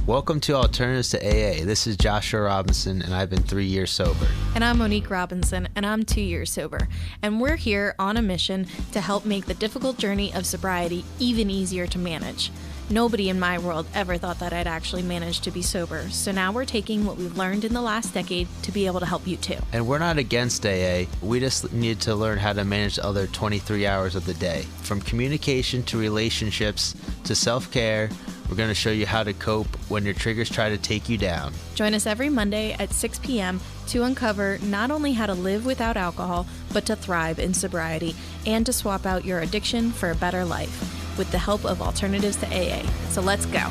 Welcome to Alternatives to AA. This is Joshua Robinson, and I've been 3 years sober. And I'm Monique Robinson, and I'm 2 years sober. And we're here on a mission to help make the difficult journey of sobriety even easier to manage. Nobody in my world ever thought that I'd actually manage to be sober. So now we're taking what we've learned in the last decade to be able to help you too. And we're not against AA. We just need to learn how to manage the other 23 hours of the day. From communication to relationships to self-care, we're going to show you how to cope when your triggers try to take you down. Join us every Monday at 6 p.m. to uncover not only how to live without alcohol, but to thrive in sobriety and to swap out your addiction for a better life with the help of Alternatives to AA. So let's go.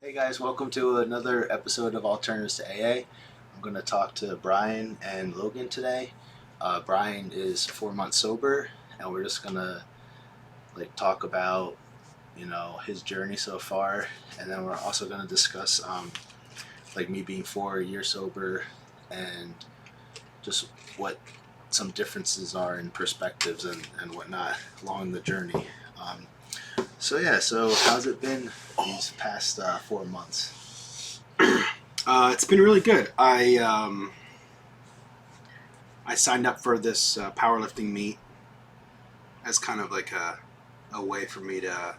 Hey guys, welcome to another episode of Alternatives to AA. I'm going to talk to Brian and Logan today. Brian is 4 months sober, and we're just going to talk about, his journey so far, and then we're also going to discuss me being 4 years sober and just what some differences are in perspectives and whatnot along the journey. So how's it been these past 4 months? It's been really good. I signed up for this powerlifting meet as kind of like a way for me to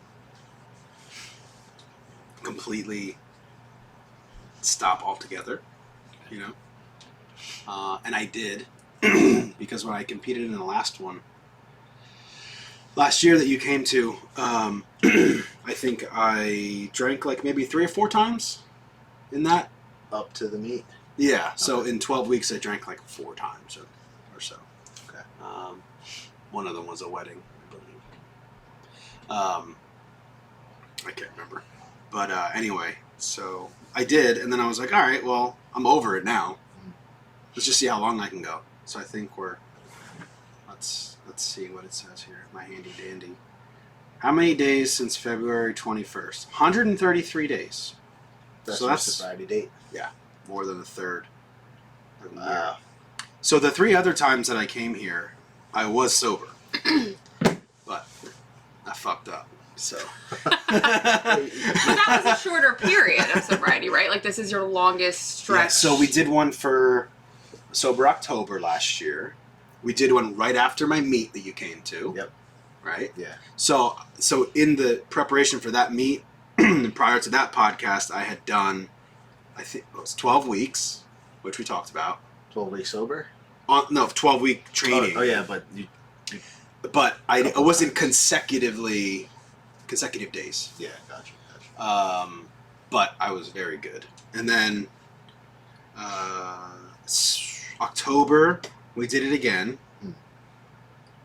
completely stop altogether, and I did. Because when I competed in the last year that you came to, I think I drank maybe 3 or 4 times in that. Up to the meet? Yeah, so in 12 weeks I drank 4 times or so. Okay. One of them was a wedding, I believe. I can't remember. But anyway, so I did, and then I was like, all right, well, I'm over it now. Let's just see how long I can go. So I think let's see what it says here, my handy dandy. How many days since February 21st? 133 days. That's so your that's sobriety date? Yeah, more than a third of the year. Wow. So the 3 other times that I came here, I was sober. But I fucked up, so. But that was a shorter period of sobriety, right? This is your longest stretch. Yeah, so we did one for Sober October last year. We did one right after my meet that you came to. Yep. Right? Yeah. So in the preparation for that meet, prior to that podcast, I had done, I think it was 12 weeks, which we talked about. 12 weeks sober? No, 12-week training. Oh yeah, but But it wasn't consecutive days. Yeah, gotcha. But I was very good. And then October, we did it again.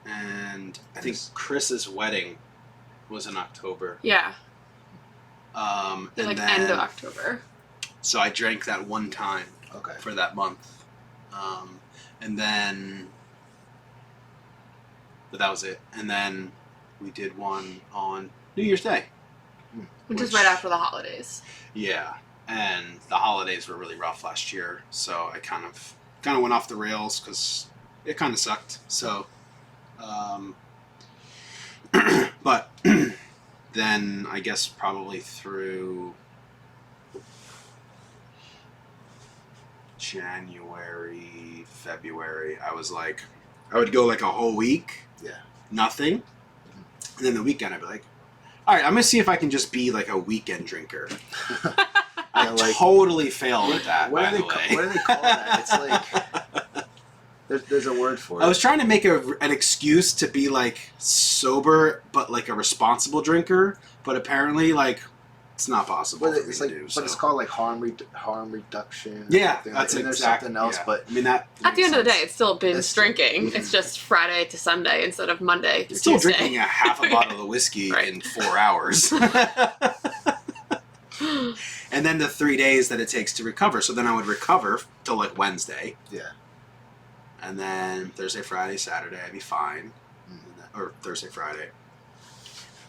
And I think Chris's wedding was in October. Yeah. And then, end of October. So I drank that one time for that month. And then, but that was it. And then we did one on New Year's Day. Which is right after the holidays. Yeah. And the holidays were really rough last year. So I kind of went off the rails because it kind of sucked. So, but then I guess probably through January, February, I would go a whole week. Yeah. Nothing. And then the weekend I'd be like, all right, I'm going to see if I can just be a weekend drinker. I totally failed at that, by the way. What do they call that? It's there's a word for it. I was trying to make an excuse to be sober, but a responsible drinker. But apparently, it's not possible. But it's called harm reduction. Yeah, that's there's something else. Yeah. But I mean that. At the end of the day, it's still binge drinking. It's just Friday to Sunday instead of Monday to still Tuesday. Drinking a half a bottle of whiskey in 4 hours. And then the 3 days that it takes to recover. So then I would recover till Wednesday. Yeah. And then Thursday, Friday, Saturday, I'd be fine. Or Thursday, Friday.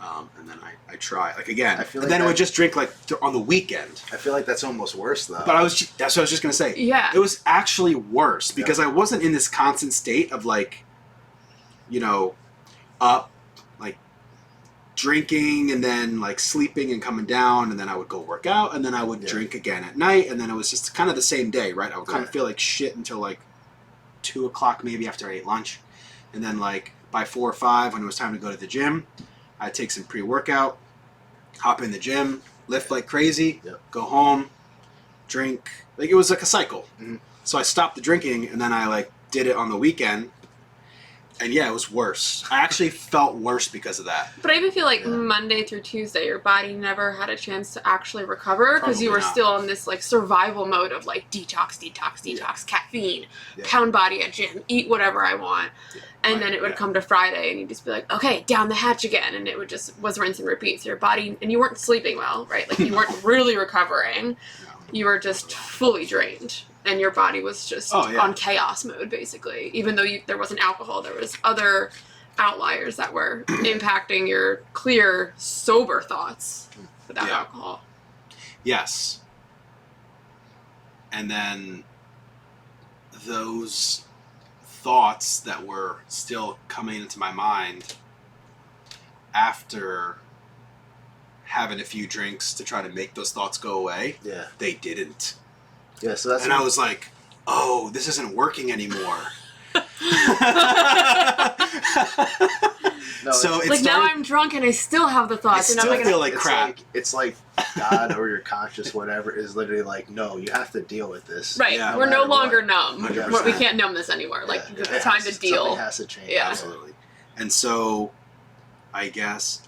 And then I try again. I feel then I would just drink on the weekend. I feel like that's almost worse though. But that's what I was just gonna say. Yeah. It was actually worse because I wasn't in this constant state of up, drinking and then like sleeping and coming down, and then I would go work out, and then I would drink again at night, and then it was just kind of the same day, right? I would kind of feel like shit until like 2 o'clock maybe after I ate lunch, and then like by 4 or 5 when it was time to go to the gym, I'd take some pre-workout, hop in the gym, lift like crazy, go home, drink. Like it was like a cycle. Mm-hmm. So I stopped the drinking, and then I like did it on the weekend. And yeah, it was worse. I actually felt worse because of that. But I even feel like Monday through Tuesday, your body never had a chance to actually recover because you were still in this like survival mode of like detox, caffeine, pound body at gym, eat whatever I want. And then it would come to Friday and you'd just be like, okay, down the hatch again. And it would just was rinse and repeat. So your body, and you weren't sleeping well, right? Like you weren't really recovering. You were just fully drained. And your body was just on chaos mode, basically. Even though there wasn't alcohol, there was other outliers that were impacting your clear, sober thoughts without alcohol. Yes. And then those thoughts that were still coming into my mind after having a few drinks to try to make those thoughts go away, they didn't. Yeah, so that's. And I was like, "Oh, this isn't working anymore." So it's like now I'm drunk and I still have the thoughts. I still feel like crap. It's like God or your conscious whatever is literally like, no, you have to deal with this. Right, we're no longer numb. 100%. We can't numb this anymore. Like it's time to deal. Something has to change. Yeah. Absolutely. And so, I guess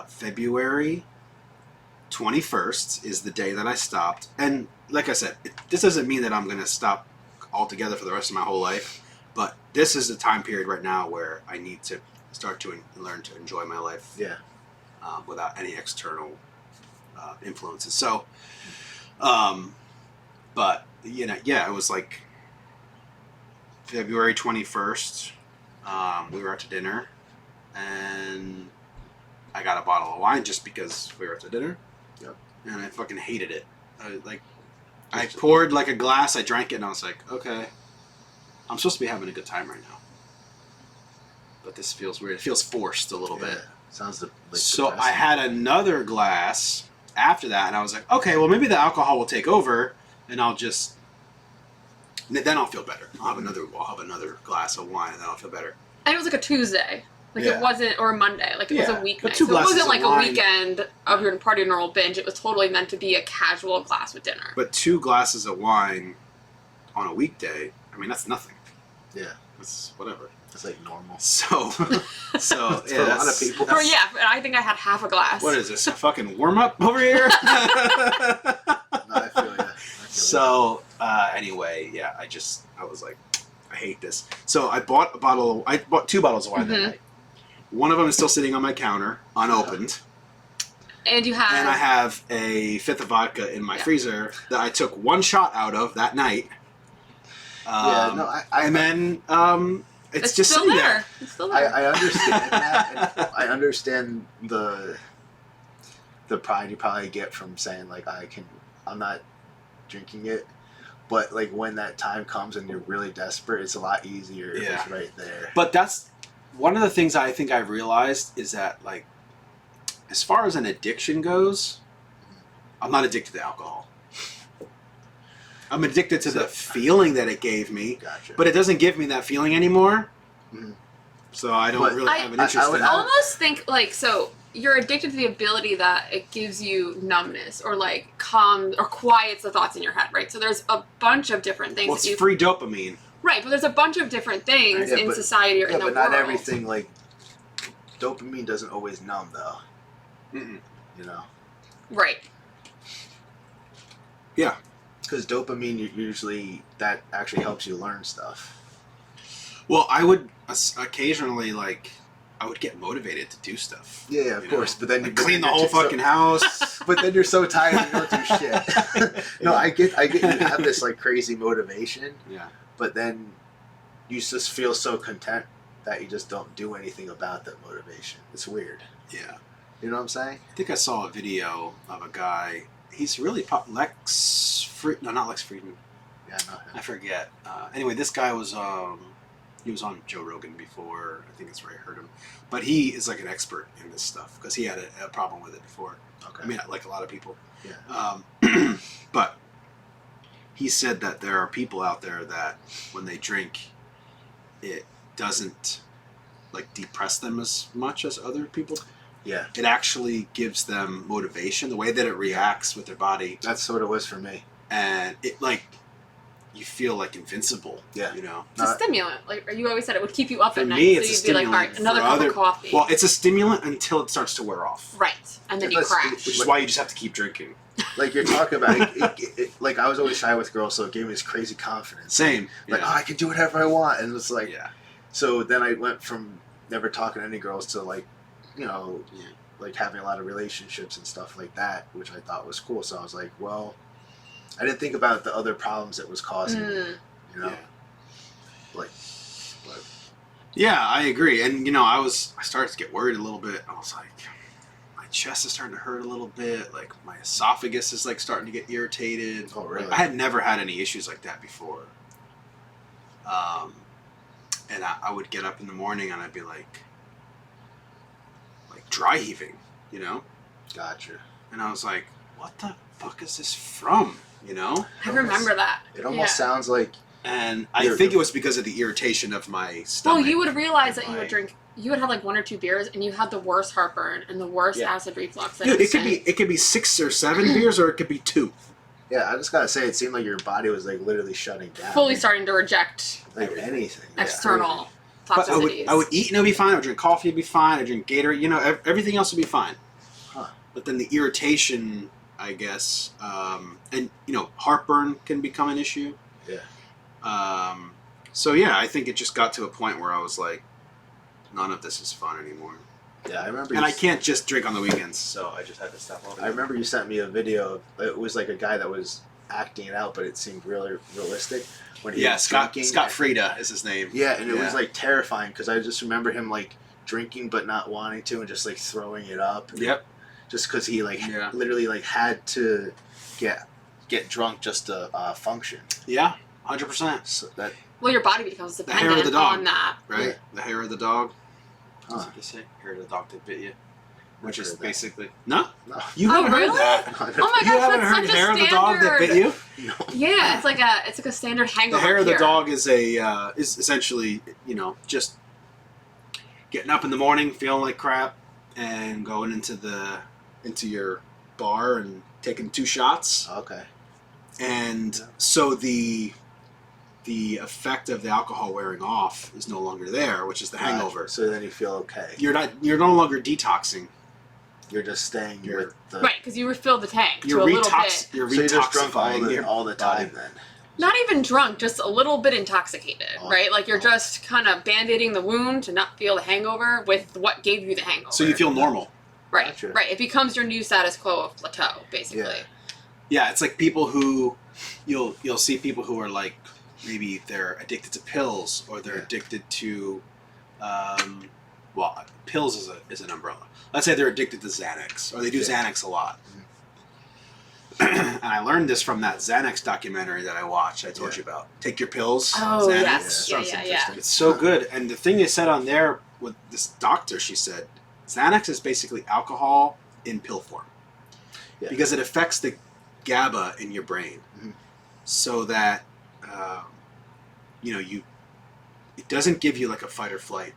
February 21st is the day that I stopped. And like I said, this doesn't mean that I'm going to stop altogether for the rest of my whole life, but this is the time period right now where I need to start to learn to enjoy my life without any external influences. So, but, you know, it was like February 21st, we were out to dinner, and I got a bottle of wine just because we were out to dinner. Yep. And I fucking hated it. I poured like a glass, I drank it, and I was like, okay, I'm supposed to be having a good time right now. But this feels weird. It feels forced a little bit. Sounds like so depressing. I had another glass after that, and I was like, okay, well maybe the alcohol will take over, and then I'll feel better. I'll have another glass of wine, and then I'll feel better. And it was like a Tuesday. Like it wasn't, or a Monday. Like it was a weeknight. Two So it wasn't glasses like of a wine. weekend of your party normal binge. It was totally meant to be a casual glass with dinner. But 2 glasses of wine on a weekday, I mean, that's nothing. Yeah. It's whatever. It's like normal. So For a lot of people. Or I think I had half a glass. What is this, a fucking warm-up over here? No, I feel ya. So, anyway, I was like, I hate this. So I bought 2 bottles of wine that night. One of them is still sitting on my counter, unopened. And you have... And I have a fifth of vodka in my freezer that I took 1 shot out of that night. And then it's just still sitting there. It's still there. I understand that. And I understand the pride you probably get from saying like I'm not drinking it, but like when that time comes and you're really desperate, it's a lot easier if it's right there. But that's one of the things I think I've realized is that like as far as an addiction goes, I'm not addicted to alcohol. I'm addicted to the feeling that it gave me, but it doesn't give me that feeling anymore. Mm-hmm. So I don't really have an interest in it. I almost think like, so you're addicted to the ability that it gives you numbness or like calms or quiets the thoughts in your head, right? So there's a bunch of different things. Well, it's free dopamine. Right, but there's a bunch of different things in society or in the world. But not everything, like, dopamine doesn't always numb, though. Mm-mm. You know? Right. Yeah. Because dopamine, usually, that actually helps you learn stuff. Well, I would occasionally, like, I would get motivated to do stuff. Yeah, of course. But then like clean the whole fucking house. But then you're so tired you don't do shit. No, I get you have this, like, crazy motivation. Yeah. But then you just feel so content that you just don't do anything about that motivation. It's weird. Yeah. You know what I'm saying? I think I saw a video of a guy. He's really not Lex Friedman. Yeah, I know him. I forget. Anyway, this guy was He was on Joe Rogan before. I think that's where I heard him. But he is like an expert in this stuff because he had a problem with it before. Okay. I mean, like a lot of people. Yeah. But he said that there are people out there that when they drink, it doesn't like depress them as much as other people. Yeah. It actually gives them motivation, the way that it reacts with their body. That's what it was for me. And it like, you feel like invincible. Yeah. You know? It's a stimulant. Like you always said, it would keep you up For at night. me, it's a so you'd be like, all right, stimulant. another For cup of coffee. Well, it's a stimulant until it starts to wear off. Right. And then you crash. Which is why you just have to keep drinking. Like you're talking about, like I was always shy with girls, so it gave me this crazy confidence. Same. Like, oh, I can do whatever I want. And it's like, yeah. So then I went from never talking to any girls to like, you know, like having a lot of relationships and stuff like that, which I thought was cool. So I was like, well, I didn't think about the other problems it was causing me, you know? Yeah. Like, but. Yeah, I agree. And, you know, I started to get worried a little bit. I was like, my chest is starting to hurt a little bit. Like, my esophagus is, like, starting to get irritated. Oh, really? I had never had any issues like that before. And I would get up in the morning and I'd be like dry heaving, you know? Gotcha. And I was like, what the fuck is this from, you know? I remember that. It almost sounds like... And I think it was because of the irritation of my stomach. Well, you would realize that you would drink... You would have like 1 or 2 beers, and you had the worst heartburn and the worst acid reflux. Dude, it could be 6 or 7 beers, or it could be 2. Yeah, I just gotta say, it seemed like your body was like literally shutting down. Fully starting to reject like anything. External toxicities. toxicities. I would eat and it would be fine. I would drink coffee, it'd be fine. I'd drink Gatorade, you know, everything else would be fine. Huh. But then the irritation, I guess, and you know, heartburn can become an issue. Yeah. So yeah, I think it just got to a point where I was like, none of this is fun anymore. Yeah, I remember. And I can't just drink on the weekends, so I just had to stop all. I remember you sent me a video of, it was like a guy that was acting it out, but it seemed really realistic when he was drinking. Scott Frieda is his name. Yeah, and it was like terrifying because I just remember him like drinking but not wanting to and just like throwing it up. Yep. Just because he like literally like had to get drunk just to function. Yeah, 100%. So that. Well, your body becomes The hair of dependent the dog, on that. right? Yeah. The hair of the dog. Huh. What they say? Hair of the dog that bit you. Which Never is heard that. basically no. You Oh, haven't heard really? that? Oh my You gosh, haven't that's heard such hair a of the dog that bit you? No. Yeah, it's like a standard hangover. The hair of the cure. dog is is essentially, you know, just getting up in the morning feeling like crap and going into your bar and taking 2 shots. Okay. And so the effect of the alcohol wearing off is no longer there, which is the hangover. So then you feel okay. You're no longer detoxing. You're just staying with the. Right, because you refilled the tank You're to a little bit. You're So you're just drunk detoxifying all the time then. Not even drunk, just a little bit intoxicated, Oh. right? Like you're just kind of band-aiding the wound to not feel the hangover with what gave you the hangover. So you feel normal. Right, Gotcha. right. It becomes your new status quo of plateau, basically. Yeah. Yeah, it's like people who you'll see people who are like maybe they're addicted to pills or they're addicted to well, pills is an umbrella. Let's say they're addicted to Xanax or they do Xanax a lot. And I learned this from that Xanax documentary that I watched. I told you about. Take your pills. Oh, Xanax. yes. Sounds Yeah. interesting. It's so good. And the thing is said on there with this doctor, she said, Xanax is basically alcohol in pill form. Yeah. Because it affects the GABA in your brain. Mhm. So that, you know, it doesn't give you like a fight or flight.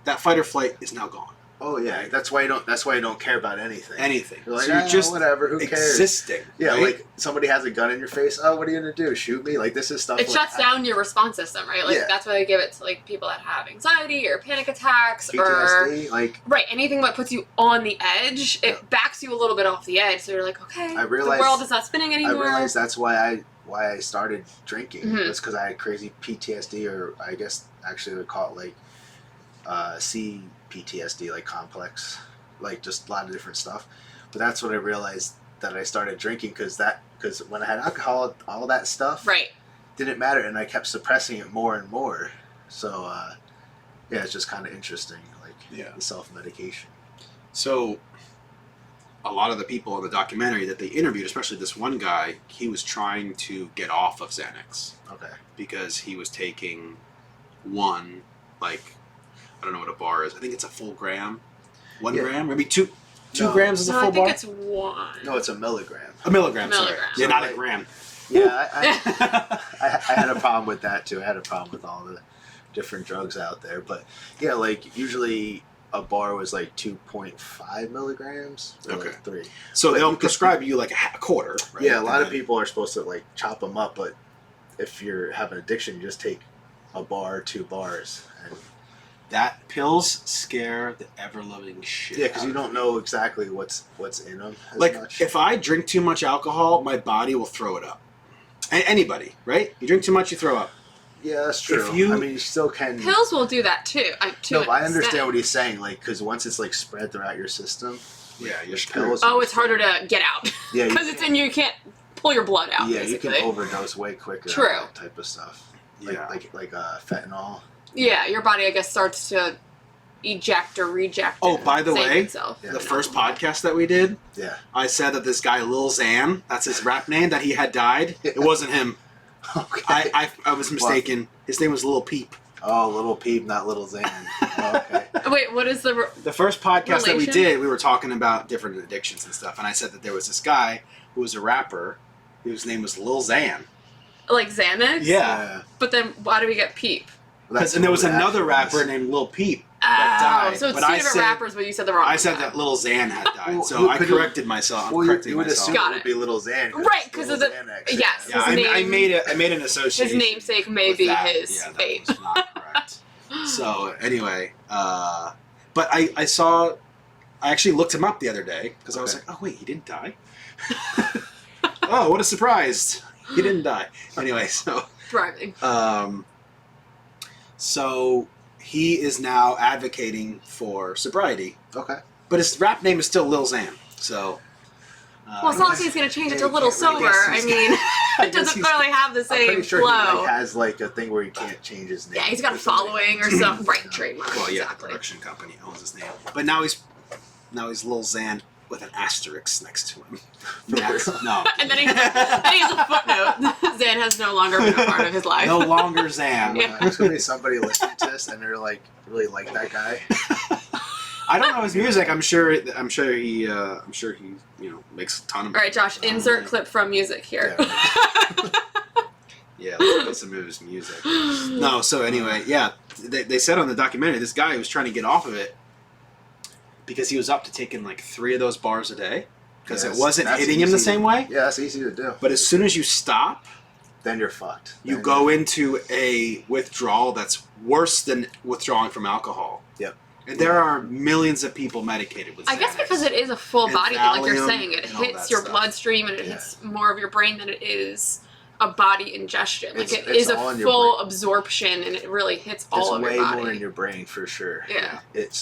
That fight or flight is now gone. Oh yeah, that's why you don't care about anything. Anything. You're like, So you're just whatever. Who cares? existing. Yeah, right? like somebody has a gun in your face. Oh, what are you gonna do? Shoot me? Like this is stuff. It shuts down your response system, right? Like that's why they give it to like people that have anxiety or panic attacks PTSD, or like anything that puts you on the edge. It backs you a little bit off the edge, so you're like, okay, I realized, the world is not spinning anymore. I realized that's why I started drinking. Mhm. It's because I had crazy PTSD, or I guess actually they call it like CPTSD, like complex, like just a lot of different stuff. But that's what I realized that I started drinking because when I had alcohol, all that stuff didn't matter, and I kept suppressing it more and more. So yeah, it's just kind of interesting, like the self-medication. So a lot of the people in the documentary that they interviewed, especially this one guy, he was trying to get off of Xanax. Okay. Because he was taking one, like, I don't know what a bar is. I think it's a full gram. 1 Yeah. gram? Maybe 2 No. grams is a No, full I think bar? it's 1. No, it's a milligram. A milligram, sorry. Milligram. Yeah, So, not like- a gram. Yeah, I had a problem with that too. I had a problem with all the different drugs out there. But yeah, like usually a bar was like 2.5 milligrams or Okay. like 3. So But they'll you could- prescribe you like a quarter, right? Yeah, a lot And of then- people are supposed to like chop them up, but if you're having addiction, you just take a bar, 2 bars. And, That pills scare the ever-living shit yeah, because out you of don't me. know exactly what's in them as Like, much. if I drink too much alcohol, my body will throw it up. Anybody, right? You drink too much, you throw up. Yeah, that's true. if you- I mean, you still can. Pills will do that too. No, but I understand what he's saying. Like, because once it's like spread throughout your system, Yeah, you're your screwed. pills. Oh, it's harder to get out Yeah, you because it's in you. You can't pull your blood out. Yeah, you can basically. overdose way quicker. True. On that type of stuff. Like, Yeah. like fentanyl. Yeah, your body, I guess, starts to eject or reject. Oh, and by the save way, itself. Yeah. The first podcast that we did, Yeah. I said that this guy Lil Xan, that's his rap name, that he had died. It wasn't him. Okay. I was mistaken. His name was Lil Peep. Oh, little Peep, not little Xan. Oh, okay. Wait, what is the? The first podcast that we Relation? did, we were talking about different addictions and stuff, and I said that there was this guy who was a rapper whose name was Lil Xan. Like Xanax? Yeah. But then why do we get Peep? And there was what another actually rapper was. named Lil Peep that died. So it's but two I different said, rappers, but you said the wrong I said guy. that Lil Xan had died, Well, so who I could- corrected myself. I'm Well, you correcting would myself. assume Got it would it. be little Xan. Right, 'cause of Lil the- Xanax. yes. Yeah, His I name- made an association. His namesake may with be that. his Yeah, that fate. was not correct. So anyway, but I actually looked him up the other day because I was Okay. like, oh wait, he didn't die. Oh, what a surprise! He didn't die. Anyway, Thriving. so he is now advocating for sobriety, Okay. but his rap name is still Lil Xan. So. Well, it's not like he's going to change it to yeah, Little you can't Sober. really I guess mean, I it guess doesn't he's- really have the I'm same pretty sure flow. he like, has like a thing where he can't change his name. Yeah, he's got a for somebody following or else. something. Right, Yeah. trademark. Well, yeah, exactly. the production company owns his name, but now he's Lil Xan with an asterisk next to him. No, And then he has a footnote. Xan has no longer been a part of his life. no longer Xan. Yeah. There's gonna be somebody listening to this and they're like really like that guy. I don't know his music. I'm sure he makes a ton of. All right, Josh, insert clip from music here. Yeah, let's play some of his music. No, so anyway, yeah, they said on the documentary this guy was trying to get off of it because he was up to taking like 3 of those bars a day because Yes, it wasn't that's hitting him the easy. same way. Yeah, that's easy to do. But as soon as you stop, Then you're fucked. you Then go into a withdrawal that's worse than withdrawing from alcohol. Yep. And there are millions of people medicated with Xanax. I guess because it is a full And body, like you're Valium saying, it and all hits that your stuff. bloodstream and it Yeah. hits more of your brain than it is a body ingestion. Like It's it is all a in your full brain. absorption and it really hits It's all of way your body. more in your brain for sure. Yeah. It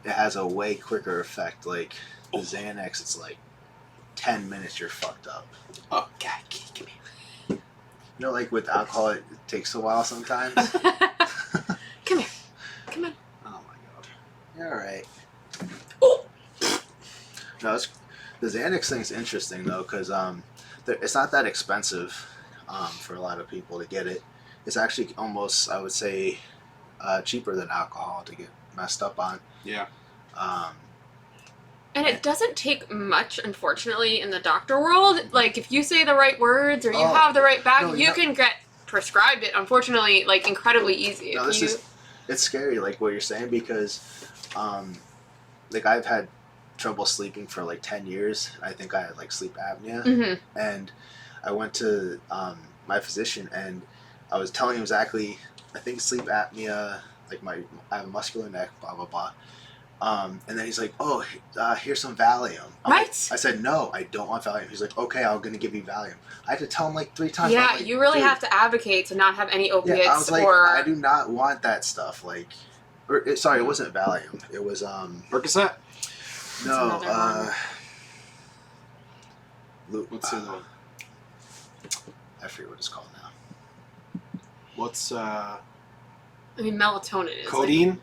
has a way quicker effect. Like the Xanax, it's like 10 minutes you're fucked up. Oh, God, give me. You know, like with alcohol, it takes a while sometimes. Come here. Come on. Oh my God. All right. Oh. No, the Xanax thing's interesting though, because it's not that expensive for a lot of people to get it. It's actually almost, I would say, cheaper than alcohol to get messed up on. Yeah. And it doesn't take much, unfortunately, in the doctor world. Like, if you say the right words or you Oh. have the right bag, No, you no. can get prescribed it, unfortunately, like, incredibly easy. No, If you, it's scary, like what you're saying, because, like I've had trouble sleeping for like 10 years. I think I had like sleep apnea, Mhm. and I went to my physician, and I was telling him exactly. I think sleep apnea, like I have a muscular neck, blah blah blah. And then he's like, "Oh, here's some Valium." I'm like- Right. I said, "No, I don't want Valium." He's like, "Okay, I'm gonna give you Valium." I had to tell him like 3 times. Yeah, I'm like, you really "Dude, have to advocate to not have any yeah, opiates I was like, or. I do not want that stuff. Like, sorry, it wasn't Valium. It was Percocet? no, another one. What's the other one? I forget what it's called now. What's I mean, melatonin is. codeine?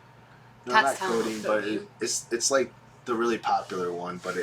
No, That's not codeine, but codeine. it's like the really popular one, but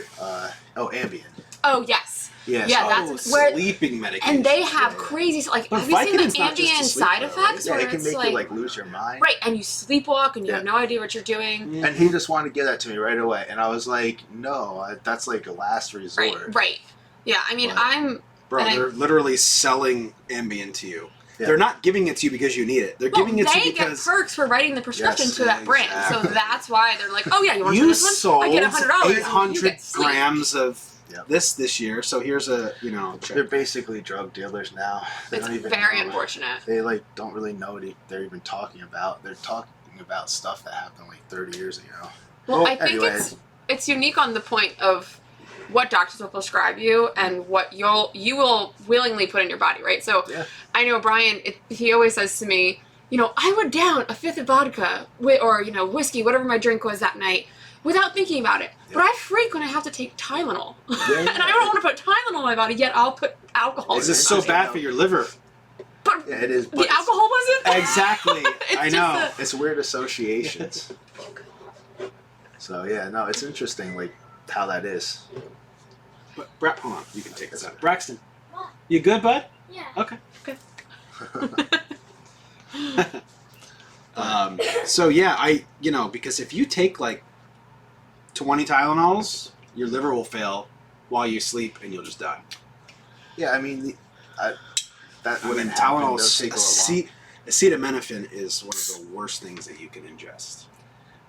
Ambien. Oh yes. Yes. Yeah, that's where sleeping medication. and they have crazy like. But Have you seen the Vicodin's not just Ambien to sleep, side though, effects? Yeah, where it can it's make like, you like lose your mind. right, and you sleepwalk and you Yeah. have no idea what you're doing. And he just wanted to give that to me right away, and I was like, no, that's like a last resort. Right. Yeah, I mean, But- Bro, they're literally selling Ambien to you. Yeah. They're not giving it to you because you need it. They're giving it to you they because get perks for writing the prescription Yes, to that brand, exactly. so that's why they're like, oh yeah, you want to you this one? sold I get $100. 800 grams of Yep. this year, so here's a check. They're basically drug dealers now. They It's don't even very know. unfortunate. They like don't really know what they're even talking about. They're talking about stuff that happened like 30 years ago. Well, I think anyways. it's unique on the point of what doctors will prescribe you and what you will willingly put in your body, right? So Yeah. I know Brian, he always says to me, I would down a fifth of vodka or whiskey, whatever my drink was that night, without thinking about it. Yeah. But I freak when I have to take Tylenol. Yeah. And I don't want to put Tylenol in my body, yet I'll put alcohol This in is my so body. bad for your liver. But Yeah, it is. But the alcohol wasn't? Exactly. It's I just know. It's weird associations. So yeah, no, it's interesting like how that is. But hold on, you can take this out. Braxton, you good, bud? Yeah. Okay. Okay. So yeah, because if you take like 20 Tylenols, your liver will fail while you sleep and you'll just die. Yeah, I mean, Tylenol, acetaminophen is one of the worst things that you can ingest.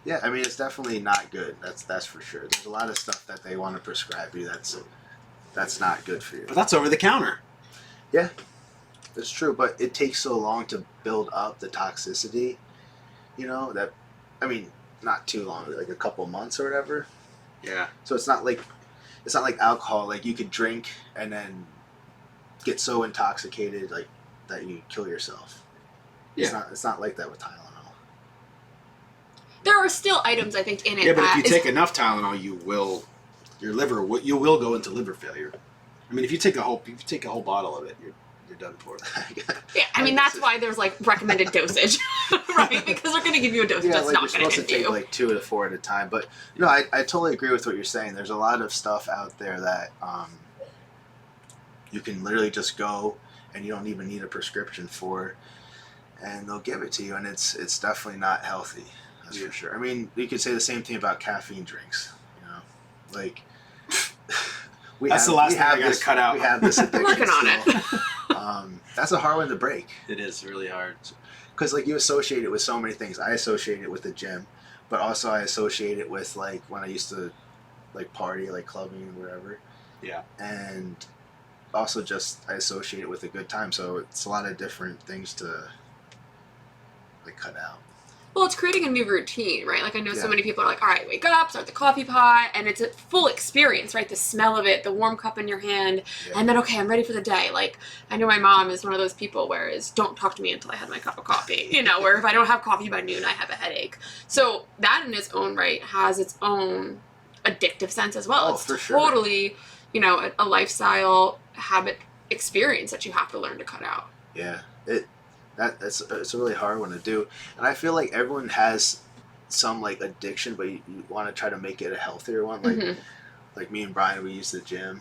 Yeah, I mean it's definitely not good. That's for sure. There's a lot of stuff that they want to prescribe you that's not good for you. But that's over the counter. Yeah, it's true, but it takes so long to build up the toxicity. That, I mean, not too long, like a couple months or whatever. Yeah. So it's not like alcohol. Like you could drink and then get so intoxicated like that you kill yourself. Yeah. It's not like that with Tylenol. There are still items, I think, in it Yeah, but that if you take enough Tylenol, you will go into liver failure. I mean, if you take a whole bottle of it, you're done for. Yeah, I mean, that's why there's, like, recommended dosage, right? Because they're going to give you a dosage that's like not you're going supposed to to hit take you. like 2 to 4 at a time. But I totally agree with what you're saying. There's a lot of stuff out there that you can literally just go and you don't even need a prescription for, and they'll give it to you, and it's definitely not healthy. That's for sure. I mean, you could say the same thing about caffeine drinks. Like That's the last thing I gotta cut out. We have this addiction. Working on still. That's a hard one to break. It is really hard. Because like you associate it with so many things. I associate it with the gym, but also I associate it with like when I used to like party, like clubbing or whatever. Yeah. And also just I associate it with a good time. So it's a lot of different things to like cut out. Well, it's creating a new routine, right? Like, I know so Yeah. many people are like, all right, wake up, start the coffee pot, and it's a full experience, right? The smell of it, the warm cup in your hand, Yeah. and then, okay, I'm ready for the day. Like, I know my mom is one of those people where is don't talk to me until I have my cup of coffee, where if I don't have coffee by noon, I have a headache. So that in its own right has its own addictive sense as well. Oh, It's for sure. totally, a lifestyle habit experience that you have to learn to cut out. Yeah. It's a really hard one to do. And I feel like everyone has some like addiction, but you want to try to make it a healthier one. Like Mhm. like me and Brian, we use the gym.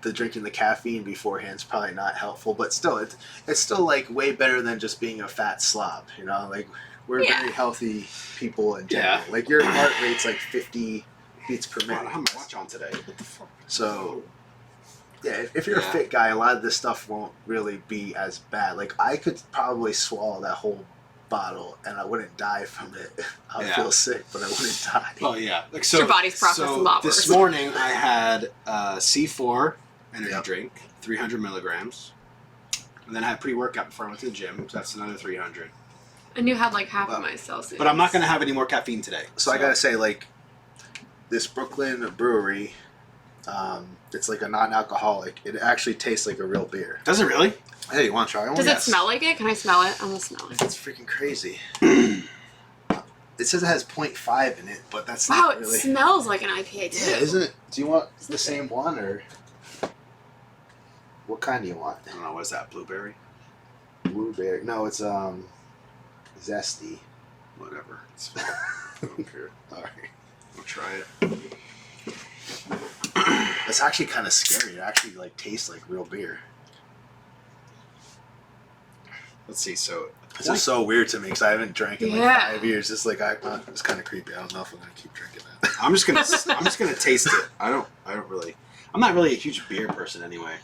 The drinking the caffeine beforehand is probably not helpful, but still it's still like way better than just being a fat slob. Like we're Yeah. very healthy people in general. Yeah. Like your heart rate's like 50 beats per I minute. don't have my watch on today. What the fuck? So, yeah, if you're Yeah. a fit guy, a lot of this stuff won't really be as bad. Like, I could probably swallow that whole bottle and I wouldn't die from it. I'd Yeah. feel sick, but I wouldn't die. Oh yeah, like so. Your body's processed a lot This worse. morning I had C4 energy Yep. drink, 300 milligrams, and then I had pre-workout before I went to the gym. So that's another 300. And you had like half But- of my Celsius. But I'm not gonna have any more caffeine today. So I gotta say, like, this Brooklyn brewery, it's like a non-alcoholic. It actually tastes like a real beer. Does it really? Hey, you want to try one? Does it smell like it? Can I smell it? I'm gonna smell it. It's freaking crazy. It says it has 0.5 in it, but that's Wow, not it really. smells like an IPA too. Yeah, isn't it? Do you want the same one or what kind do you want? I don't know. What is that? Blueberry? Blueberry? No, it's zesty. Whatever. It's fine. I don't care. All right. I'll try it. It's actually kind of scary. It actually like tastes like real beer. Let's see. So This is so weird to me because I haven't drank in like 5 years. It's like it's kind of creepy. I don't know if I'm gonna keep drinking that. I'm just gonna taste it. I don't really. I'm not really a huge beer person anyway.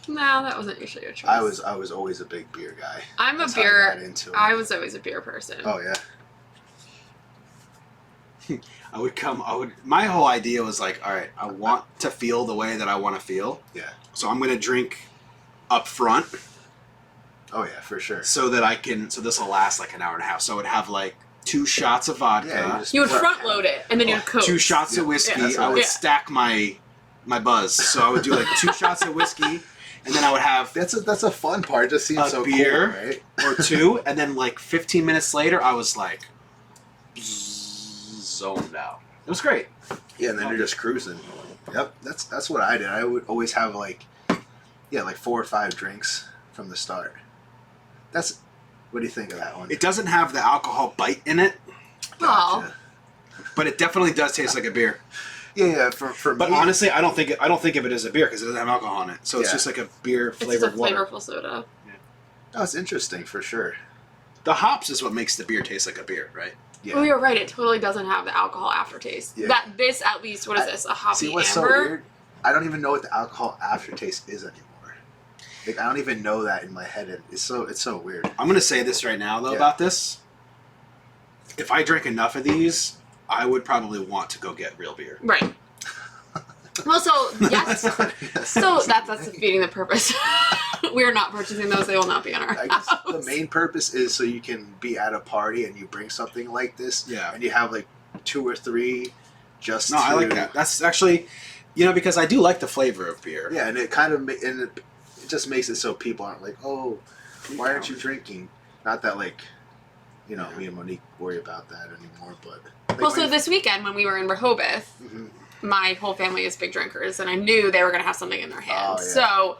No, that wasn't usually your choice. I was always a big beer guy. That's how I got into it. I was always a beer person. Oh yeah. My whole idea was like, all right, I want to feel the way that I want to feel. Yeah. So I'm going to drink up front Oh yeah, for sure. so this will last like an hour and a half. So I would have like 2 shots of vodka, Yeah, You would front load it, and then you'd coke. 2 shots of whiskey. Yeah, I would yeah. stack my buzz. So I would do like 2 shots of whiskey, and then I would have That's a fun part. It just seems a so beer cool, right? or 2, and then like 15 minutes later, I was like zoned out. It was great. Yeah, and then you're just cruising. Yep, that's what I did. I would always have like 4 or 5 drinks from the start. What do you think of that one? It doesn't have the alcohol bite in it, Well, but it definitely does taste like a beer. Yeah, for But me, honestly, I don't think of it as a beer because it doesn't have alcohol in it. So it's Yeah. just like a beer it's just a flavored water. flavorful soda. no, it's interesting for sure. The hops is what makes the beer taste like a beer, right? Yeah. Oh, you're right. It totally doesn't have the alcohol aftertaste. Yeah. This at least. What is this? A hoppy See what's amber? so weird? I don't even know what the alcohol aftertaste is anymore. Like I don't even know that in my head. It's so weird. I'm gonna say this right now though Yeah. about this. If I drink enough of these, I would probably want to go get real beer. Right. Well, so yes. So that's defeating the purpose. We're not purchasing those. They will not be on our I guess house. the main purpose is so you can be at a party and you bring something like this. Yeah. And you have like 2 or 3 just No, I like that. That's actually, because I do like the flavor of beer. Yeah, and it kind of it just makes it so people aren't like, oh, why aren't you drinking? Not that like, me and Monique worry about that anymore, but. Like, Well, so this weekend when we were in Rehoboth, Mhm. my whole family is big drinkers, and I knew they were going to have something in their hand. Oh, yeah. So,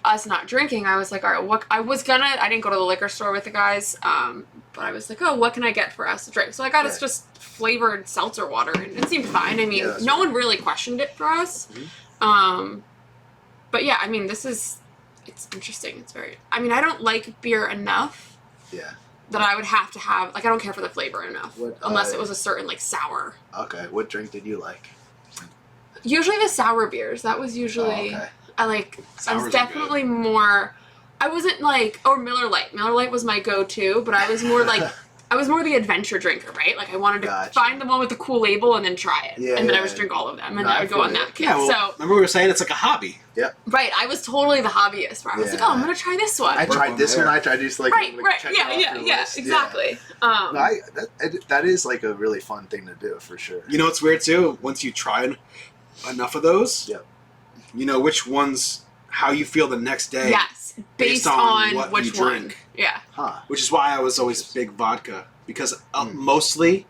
us not drinking, I was like, all right, I didn't go to the liquor store with the guys, but I was like, oh, what can I get for us to drink? So I got us just flavored seltzer water, and it seemed fine. I mean, Yeah, no one really questioned it for us. Mhm. But yeah, I mean, it's interesting. I don't like beer enough Yeah. that I would have to have, like, I don't care for the flavor enough. What, unless it was a certain, like, sour. Okay. What drink did you like? Usually the sour beers. That was usually, Oh, okay. I Sours was are definitely more, I wasn't like, or Miller Lite. Miller Lite was my go-to, but I was more like, I was more the adventure drinker, right? Like I wanted to Gotcha. find the one with the cool label and then try it. Yeah, and then I yeah. would drink all of them and No, then I I would go feel on you. that kick. Yeah, well, So, remember we were saying it's like a hobby. right, I was totally the hobbyist where I was like, Yeah. oh, I'm going to try this one. I tried this one. I tried just like Right, check it yeah, off yeah, your yeah, list. exactly. No, that is like a really fun thing to do for sure. You know what's weird too? Once you try enough of those, Yep. you know which ones, how you feel the next day. Yes, based on what which you one. drink. Yeah. Huh. Which is why I was always big vodka because mostly,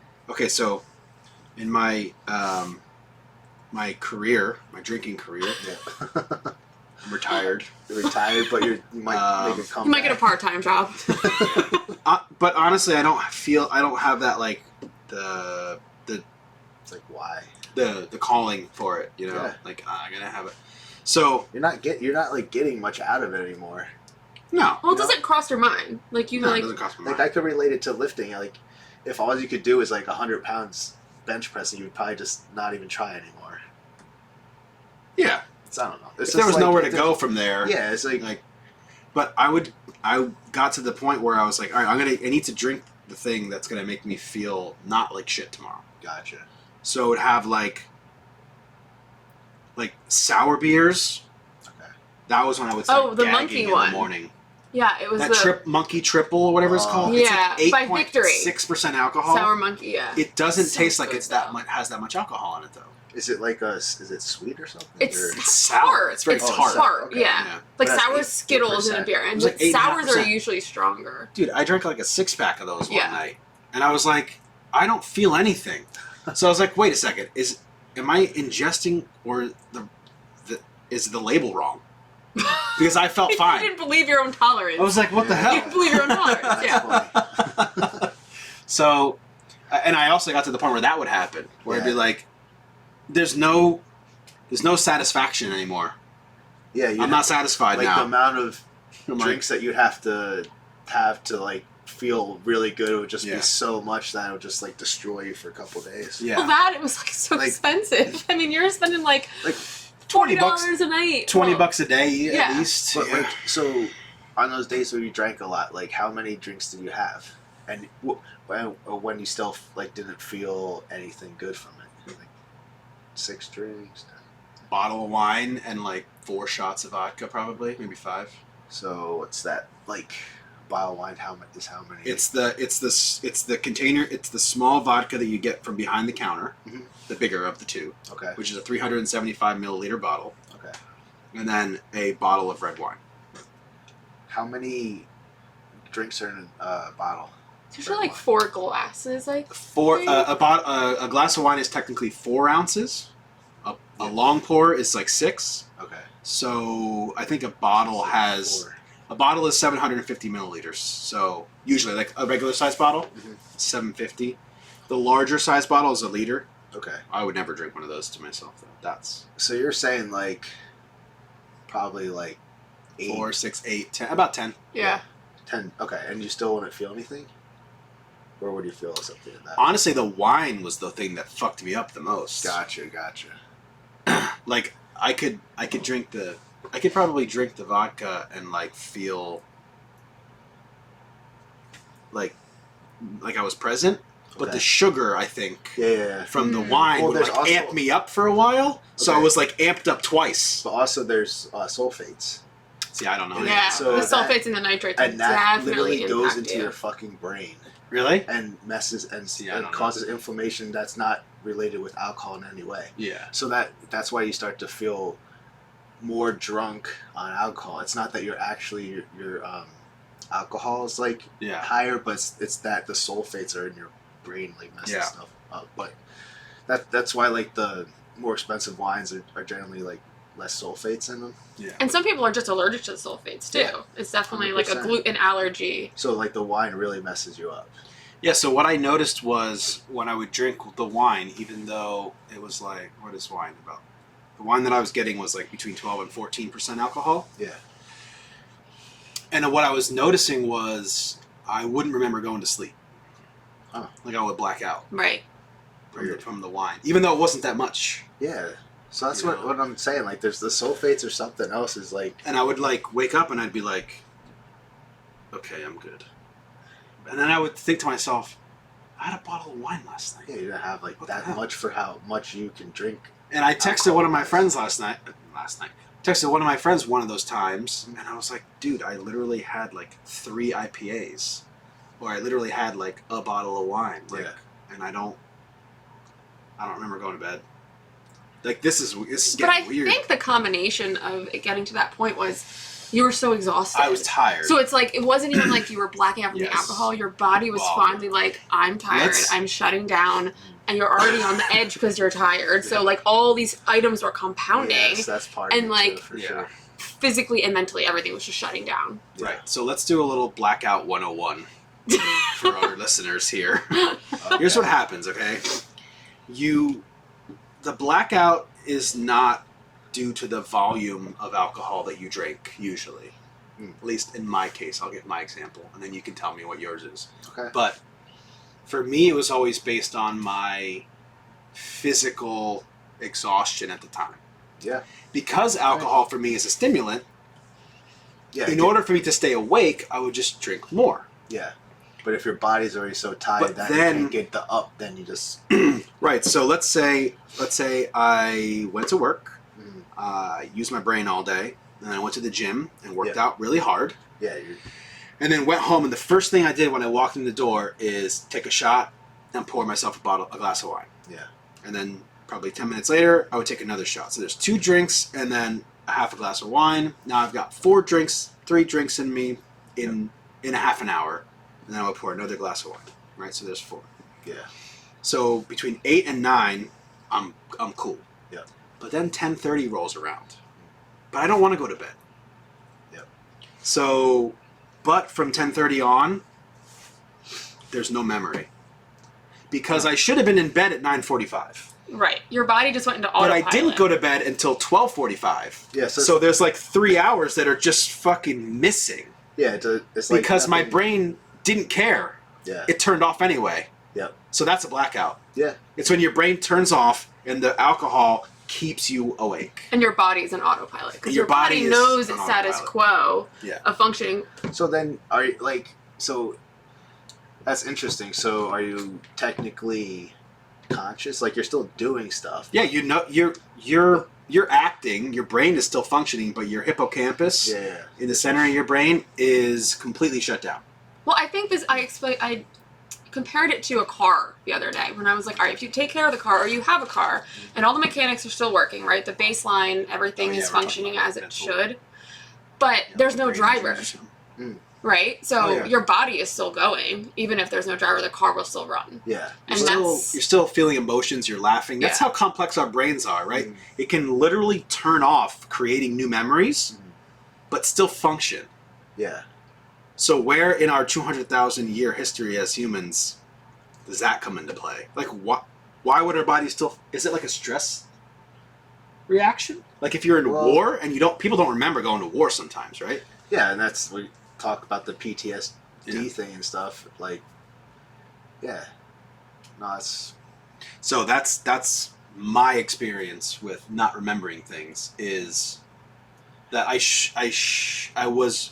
so in my my career, my drinking career, Yeah. I'm retired. You're retired, but you might make a comeback. You might get a part-time job. But honestly, I don't have that like the It's like why? the calling for it. Yeah. Like I'm gonna have it. So You're not like getting much out of it anymore. no, Well, it doesn't cross your mind. Like, you no, it like, doesn't cost me Like money. I could relate it to lifting. Like if all you could do is like 100 pounds bench pressing, you would probably just not even try anymore. Yeah, It's, I don't know. It's if there just was like- nowhere to go from there. Yeah, it's like But I got to the point where I was like, all right, I need to drink the thing that's gonna make me feel not like shit tomorrow. gotcha. So it would have like sour beers. Okay. That was when I would start Oh, the gagging monkey in one. the morning. yeah, it was That monkey triple or whatever it's Oh. called. Yeah, it's by like Victory. 6% alcohol. Sour Monkey, yeah. It doesn't So taste like good, it's that though. much has that much alcohol in it though. Is it like is it sweet or something? It's Or- sour. tart. It's very tart. tart, Okay, yeah. Yeah. Like But that's sour 8%. Skittles in a beer. It And was like sours are 8.5%. usually stronger. Dude, I drank like a 6-pack of those Yeah. one night, and I was like, I don't feel anything. So I was like, wait a second, am I ingesting or is the label wrong? Because I felt You fine. didn't believe your own tolerance. I was like, what the Yeah. hell? You didn't believe your own tolerance, That's yeah. funny. So, and I also got to the point where that would happen, where it'd be like, there's no satisfaction anymore. Yeah, I'm not satisfied like now. the amount of I'm drinks that you'd have to like feel really good. It would just be so much that it would just like destroy you for a couple of days. Yeah. Well, that it was like so expensive. I mean, you're spending like $20 a night. $20 a day at least. But like, so on those days where you drank a lot, like how many drinks did you have? And when you still like didn't feel anything good from it, like 6 drinks, bottle of wine and like 4 shots of vodka, probably maybe 5. So what's that like? Bottle of wine? How many? It's the container. It's the small vodka that you get from behind the counter, the bigger of the two. Okay. Which is a 375 milliliter bottle. Okay. And then a bottle of red wine. How many drinks are in a bottle? It's usually like 4 glasses. Like a glass of wine is technically 4 ounces. A long pour is like 6. Okay. So I think a bottle has. A bottle is 750 milliliters. So usually, like a regular size bottle, 750. The larger size bottle is a liter. Okay. I would never drink one of those to myself, though. That's so you're saying like probably like 8, 4, 6, 8, 10, about 10. Yeah. 10. Okay, and you still wouldn't feel anything, or would you feel something in that? Honestly, the wine was the thing that fucked me up the most. Gotcha. Like I could probably drink the vodka and like feel like I was present, but the sugar, I think, from the wine would like amp me up for a while. So I was like amped up twice. But also there's sulfates. See, I don't know. Yeah, so the sulfates and the nitrates and that definitely literally goes impact into you. your fucking brain. Really? And messes and causes inflammation that's not related with alcohol in any way. Yeah. So that's why you start to feel more drunk on alcohol. It's not that you're actually your alcohol is like higher, but it's that the sulfates are in your brain like messing stuff up. But that's why like the more expensive wines are generally like less sulfates in them. Yeah. And some people are just allergic to the sulfates too. Yeah. It's definitely 100%. Like a gluten allergy. So like the wine really messes you up. Yeah, so what I noticed was when I would drink the wine, even though it was like, what is wine about? The wine that I was getting was like between 12 and 14% alcohol. Yeah. And what I was noticing was I wouldn't remember going to sleep. Huh. Like I would black out. Right. From the wine. Even though it wasn't that much. Yeah. So that's what I'm saying. Like there's the sulfates or something else is like... And I would like wake up and I'd be like, okay, I'm good. And then I would think to myself, I had a bottle of wine last night. Yeah, you didn't have like that much for how much you can drink. And I texted one of my friends last night. Texted one of my friends one of those times, and I was like, dude, I literally had like 3 IPAs. Or I literally had like a bottle of wine. Like, and I don't remember going to bed. Like this is getting weird. But I think the combination of it getting to that point was you were so exhausted. I was tired. So it's like it wasn't even like you were blacking out from the alcohol. Your body was finally like, I'm tired. I'm shutting down. And you're already on the edge because you're tired. So like all these items were compounding. Yes, that's part of it like too, for sure. Physically and mentally, everything was just shutting down. Right. So let's do a little blackout 101 for our listeners here. Okay. Here's what happens, okay? The blackout is not due to the volume of alcohol that you drink, usually. At least in my case, I'll give my example, and then you can tell me what yours is. Okay. But for me, it was always based on my physical exhaustion at the time. Yeah. Because alcohol for me is a stimulant, in order for me to stay awake, I would just drink more. Yeah. But if your body's already so tired that you can't get the up, then you just... Right. So let's say I went to work, used my brain all day, and then I went to the gym and worked out really hard. Yeah. And then went home, and the first thing I did when I walked in the door is take a shot and pour myself a glass of wine. Yeah. And then probably 10 minutes later, I would take another shot. So there's 2 drinks and then a half a glass of wine. Now I've got 3 drinks in me in a half an hour. And then I would pour another glass of wine. Right? So there's 4. Yeah. So between 8 and 9, I'm cool. Yeah. But then 10:30 rolls around. But I don't want to go to bed. Yeah. So, but from 10:30 on, there's no memory. because I should have been in bed at 9:45. Right. Your body just went into But autopilot. I didn't go to bed until 12:45. Yeah. So there's like 3 hours that are just fucking missing. Yeah. It's like Because my nothing- brain didn't care. Yeah. It turned off anyway. Yep. So that's a blackout. Yeah. It's when your brain turns off and the alcohol keeps you awake. And your body's in autopilot. Because Your your body body is knows on its status autopilot. quo Yeah. of functioning. So then, are you so? That's interesting. So, are you technically conscious? Like, you're still doing stuff. Yeah, you know, you're acting. Your brain is still functioning, but your hippocampus Yeah. in the center of your brain is completely shut down. Well, I think I compared it to a car the other day when I was like, all right, if you take care of the car or you have a car and all the mechanics are still working, right? The baseline, everything Oh, yeah, is we're functioning talking about as it mental- should, but there's no Brain driver, injuries. right? So Oh, yeah. your body is still going. Even if there's no driver, the car will still run. Yeah. And You're still feeling emotions. You're laughing. That's Yeah. how complex our brains are, right? Mm. It can literally turn off creating new memories, but still function. Yeah. So where in our 200,000 year history as humans does that come into play? Like, why would our body still? Is it like a stress reaction? Like if you're in Well- war and people don't remember going to war sometimes, right? Yeah, and that's we talk about the PTSD Yeah. thing and stuff. Like, yeah. No, it's So that's my experience with not remembering things is that I was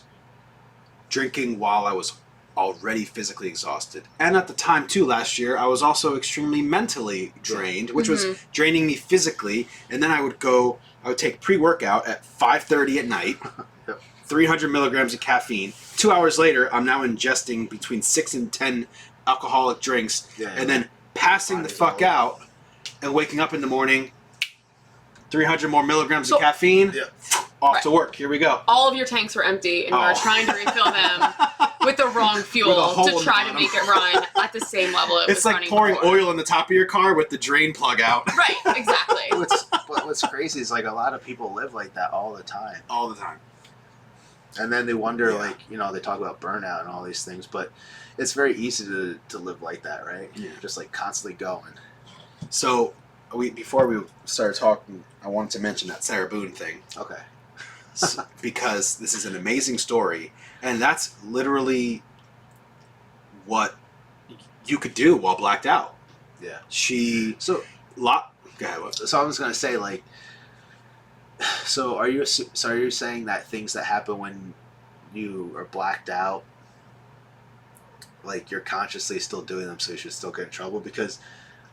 drinking while I was already physically exhausted. And at the time too last year I was also extremely mentally drained, which was draining me physically, and then I would take pre-workout at 5:30 at night. Yep. 300 milligrams of caffeine. 2 hours later I'm now ingesting between 6 and 10 alcoholic drinks, Yeah, and then passing the body's fuck all- out and waking up in the morning, 300 more milligrams So- of caffeine, Yeah. off to work. Here we go. All of your tanks were empty, and you Oh. were trying to refill them with the wrong With a fuel hole in to the try to bottom. make it run at the same level it It's was like running pouring before. oil in the top of your car with the drain plug out Right, exactly. what's crazy is like a lot of people live like that all the time, all the time. and then they wonder Yeah. like they talk about burnout and all these things, but it's very easy to live like that, right? Yeah. Just like constantly going. So before we started talking, I wanted to mention that Sarah Boone thing. Okay. Because this is an amazing story, and that's literally what you could do while blacked out. Yeah. She So go ahead. What? so I was gonna say like, so are you saying that things that happen when you are blacked out, like you're consciously still doing them, so you should still get in trouble? Because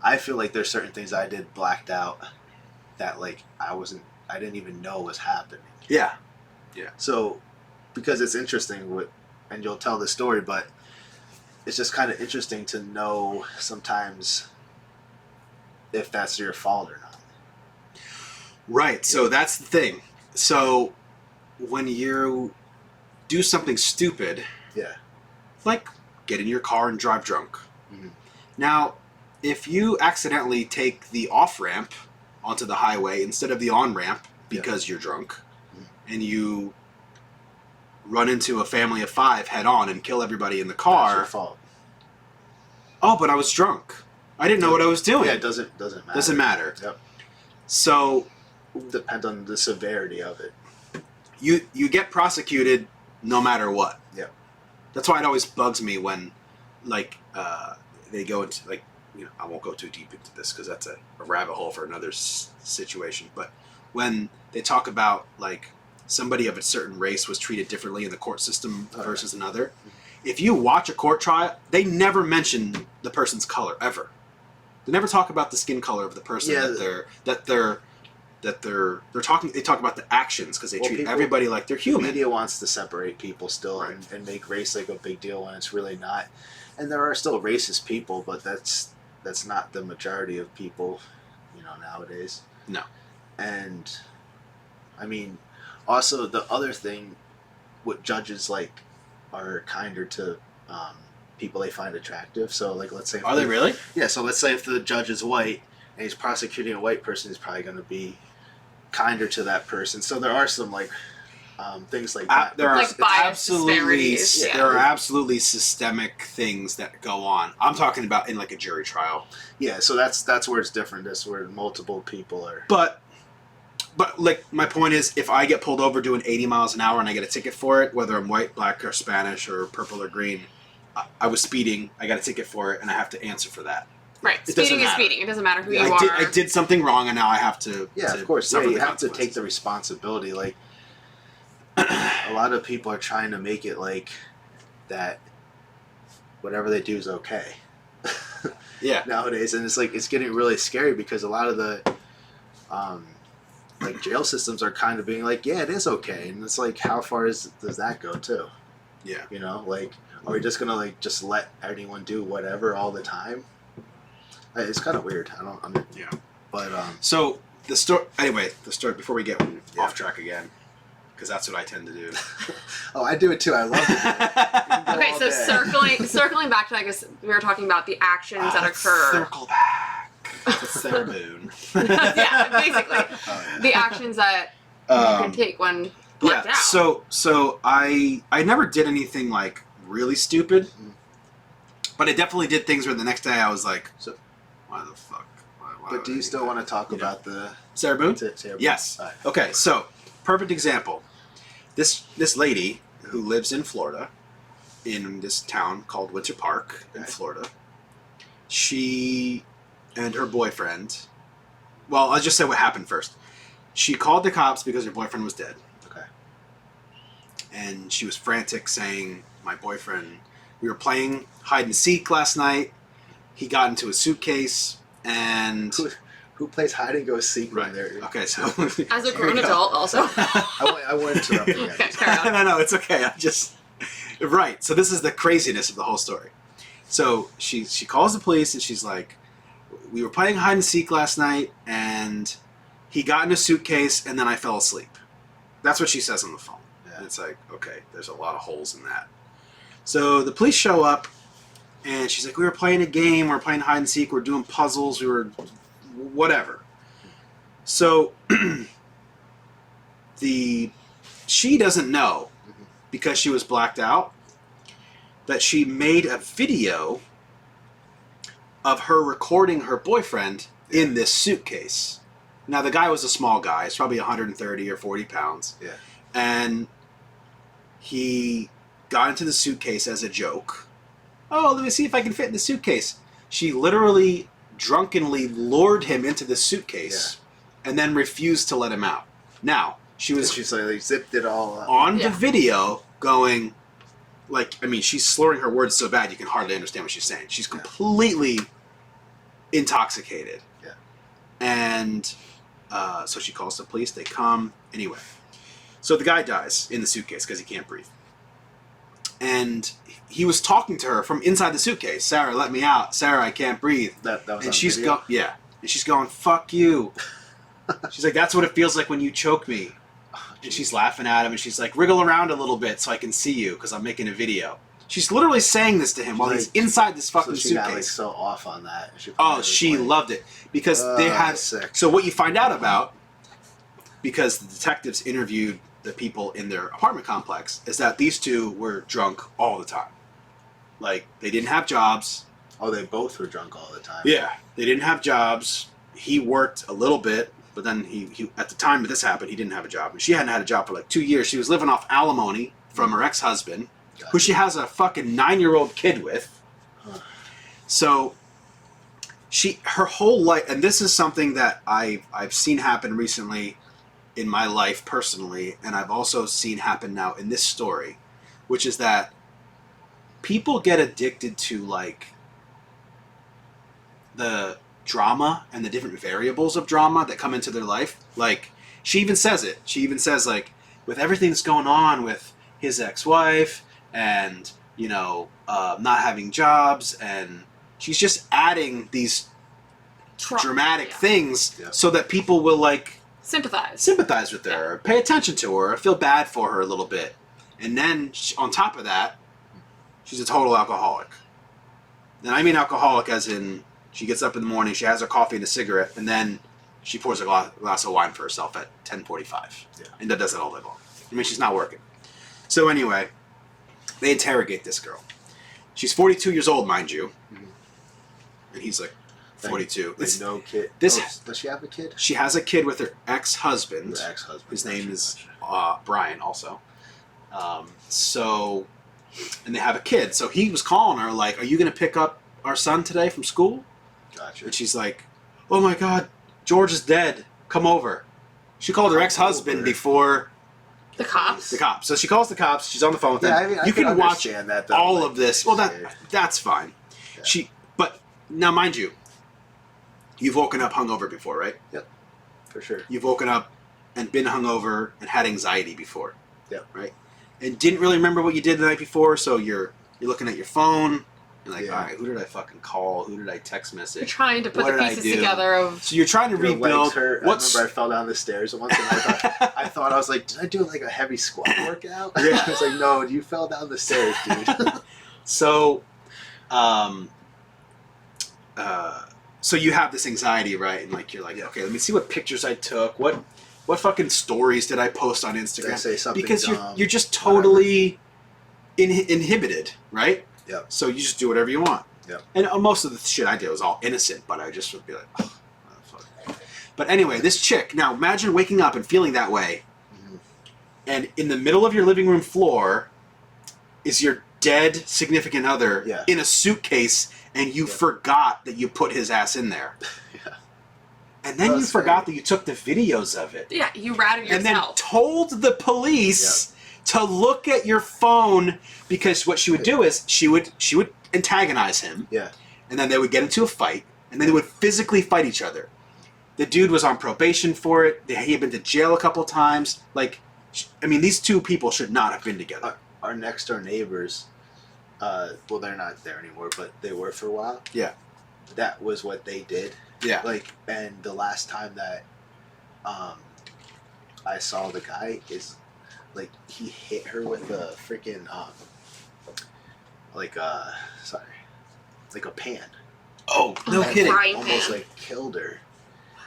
I feel like there's certain things I did blacked out that like I didn't even know was happening. Yeah. So, because it's interesting, and you'll tell the story, but it's just kind of interesting to know sometimes if that's your fault or not. Right. So that's the thing. So when you do something stupid, Yeah. like get in your car and drive drunk. Mhm. Now, if you accidentally take the off-ramp onto the highway instead of the on-ramp because you're drunk, and you run into a family of 5 head-on and kill everybody in the That's car, your fault. oh, but I was drunk. I didn't know what I was doing. Yeah, it doesn't matter. Doesn't matter. Yep. So Depends on the severity of it. you get prosecuted no matter what. Yep. That's why it always bugs me when, like, they go into, like, I won't go too deep into this because that's a rabbit hole for another situation. But when they talk about, like, somebody of a certain race was treated differently in the court system versus another, if you watch a court trial, they never mention the person's color ever. They never talk about the skin color of the person they're talking. They talk about the actions because they treat everybody like they're The human. media wants to separate people still Right. and make race like a big deal when it's really not. And there are still racist people, but that's not the majority of people, nowadays. No. And I mean, also the other thing, what judges like are kinder to people they find attractive. So like, let's say if Are they really? Yeah. So let's say if the judge is white and he's prosecuting a white person, he's probably going to be kinder to that person. So there are some like things like that. There are Like bias absolutely disparities, yeah. there are absolutely systemic things that go on. I'm talking about in like a jury trial. Yeah, so that's where it's different. That's where multiple people are. But like my point is, if I get pulled over doing 80 miles an hour and I get a ticket for it, whether I'm white, black, or Spanish, or purple or green, I was speeding. I got a ticket for it, and I have to answer for that. Right. It doesn't Speeding is matter. speeding. It doesn't matter who you I are. did something wrong, and now I have to. Yeah, to of course. Yeah, suffer you the have to take consequences. the responsibility. Like a lot of people are trying to make it like that. Whatever they do is okay. Yeah. Nowadays, and it's like it's getting really scary because a lot of the like jail systems are kind of being like, yeah, it is okay, and it's like, how far does that go too? Yeah. You know, like, are we just gonna like just let anyone do whatever all the time? It's kind of weird. Yeah. But So the story. Anyway, the story. Before we get off track again, because that's what I tend to do. oh, I do it too. I love it. Okay, so circling back to, I guess we were talking about the actions that occur. Circle back. It's their moon. Yeah, basically. Oh, yeah. The actions that you can take when blacked Yeah. out. So I never did anything like really stupid, but I definitely did things where the next day I was like, So- why the fuck? Why But do you still want to talk about the Sarah Boone? Sarah Boone? Yes. All right. Okay, so perfect example. This lady who lives in Florida, in this town called Winter Park in Okay. Florida, she and her boyfriend. Well, I'll just say what happened first. She called the cops because her boyfriend was dead, Okay. and she was frantic, saying, "My boyfriend. We were playing hide and seek last night. He got into a suitcase, and." Who plays hide and go seek Right. when they're Okay, so As a Here grown we go. adult, also. I won't interrupt again. Okay, carry on. no, it's okay. I just right. So this is the craziness of the whole story. So she calls the police and she's like, "We were playing hide and seek last night, and he got in a suitcase, and then I fell asleep." That's what she says on the phone. Yeah. And it's like, okay, there's a lot of holes in that. So the police show up, and she's like, "We were playing a game. We were playing hide and seek. We were doing puzzles. We were whatever." So she doesn't know, because she was blacked out, that she made a video of her recording her boyfriend in this suitcase. Now the guy was a small guy, it's probably 130 or 40 pounds. Yeah. And he got into the suitcase as a joke. "Oh, let me see if I can fit in the suitcase." She literally drunkenly lured him into the suitcase and then refused to let him out. Now, She's like zipped it all up. on Yeah. the video going, like, I mean, she's slurring her words so bad you can hardly understand what she's saying. She's completely intoxicated. Yeah. And so she calls the police. They come. Anyway. So the guy dies in the suitcase because he can't breathe. And he was talking to her from inside the suitcase. "Sarah, let me out. Sarah, I can't breathe." That was And on she's video? going, yeah. And she's going, "Fuck you." She's like, "That's what it feels like when you choke me." And she's laughing at him, and she's like, "Wriggle around a little bit so I can see you, because I'm making a video." She's literally saying this to him while he's Like, inside this fucking so she got like suitcase. so off on that. Oh, she loved it. Because they had... sick. So what you find out about, because the detectives interviewed the people in their apartment complex, is that these two were drunk all the time. Like, they didn't have jobs. Oh, they both were drunk all the time. Yeah. They didn't have jobs. He worked a little bit, but then he at the time that this happened, he didn't have a job. And she hadn't had a job for like 2 years. She was living off alimony from her ex-husband, who she has a fucking 9-year-old kid with. Huh. So her whole life, and this is something that I've seen happen recently in my life personally, and I've also seen happen now in this story, which is that people get addicted to like the drama and the different variables of drama that come into their life. Like, she even says it. She even says, like, with everything that's going on with his ex-wife and, you know, not having jobs, and she's just adding these dramatic things so that people will, like, sympathize with her, or pay attention to her, or feel bad for her a little bit. And then, on top of that, she's a total alcoholic. And I mean alcoholic as in, she gets up in the morning, she has her coffee and a cigarette, and then she pours a glass of wine for herself at 10:45. Yeah. And that does it all day long. I mean, she's not working. So anyway, they interrogate this girl. She's 42 years old, mind you. Mhm. And he's like 42. Like no kid. This does she have a kid? She has a kid with her ex-husband. Her ex-husband. His name is Brian also. And they have a kid. So he was calling her like, "Are you going to pick up our son today from school?" Gotcha. And she's like, "Oh my God, George is dead. Come over." She called her ex-husband before The cops. So she calls the cops. She's on the phone with them. I mean, you can watch that, though, all like, of this. Well, that's fine. Yeah. But now, mind you, you've woken up hungover before, right? Yep, for sure. You've woken up and been hungover and had anxiety before. Yep. Right? And didn't really remember what you did the night before, so you're looking at your phone. You're like, all right, who did I fucking call? Who did I text message? You're trying to put What the did I pieces do? together of. So you're trying to Your rebuild. legs hurt. I remember I fell down the stairs once, and I thought I was like, did I do like a heavy squat workout? Yeah. I was like, no, you fell down the stairs, dude. So, so you have this anxiety, right? And like you're like, okay, let me see what pictures I took. What fucking stories did I post on Instagram? Did I say something because dumb? you're just totally inhibited, right? Yep. So you just do whatever you want. Yep. And most of the shit I did was all innocent, but I just would be like, oh, fuck. But anyway, this chick. Now imagine waking up and feeling that way, and in the middle of your living room floor is your dead significant other in a suitcase, and you forgot that you put his ass in there. Yeah. And then you forgot that you took the videos of it. Yeah, you ratted yourself. And then told the police to look at your phone, because what she would do is she would antagonize him. Yeah. And then they would get into a fight, and then they would physically fight each other. The dude was on probation for it. He had been to jail a couple times. Like, I mean, these two people should not have been together. Our next door neighbors, well, they're not there anymore, but they were for a while. Yeah. That was what they did. Yeah. Like, and the last time that I saw the guy is, like, he hit her with a freaking, like a pan. Oh, no And kidding. Frying almost, pan. like, killed her.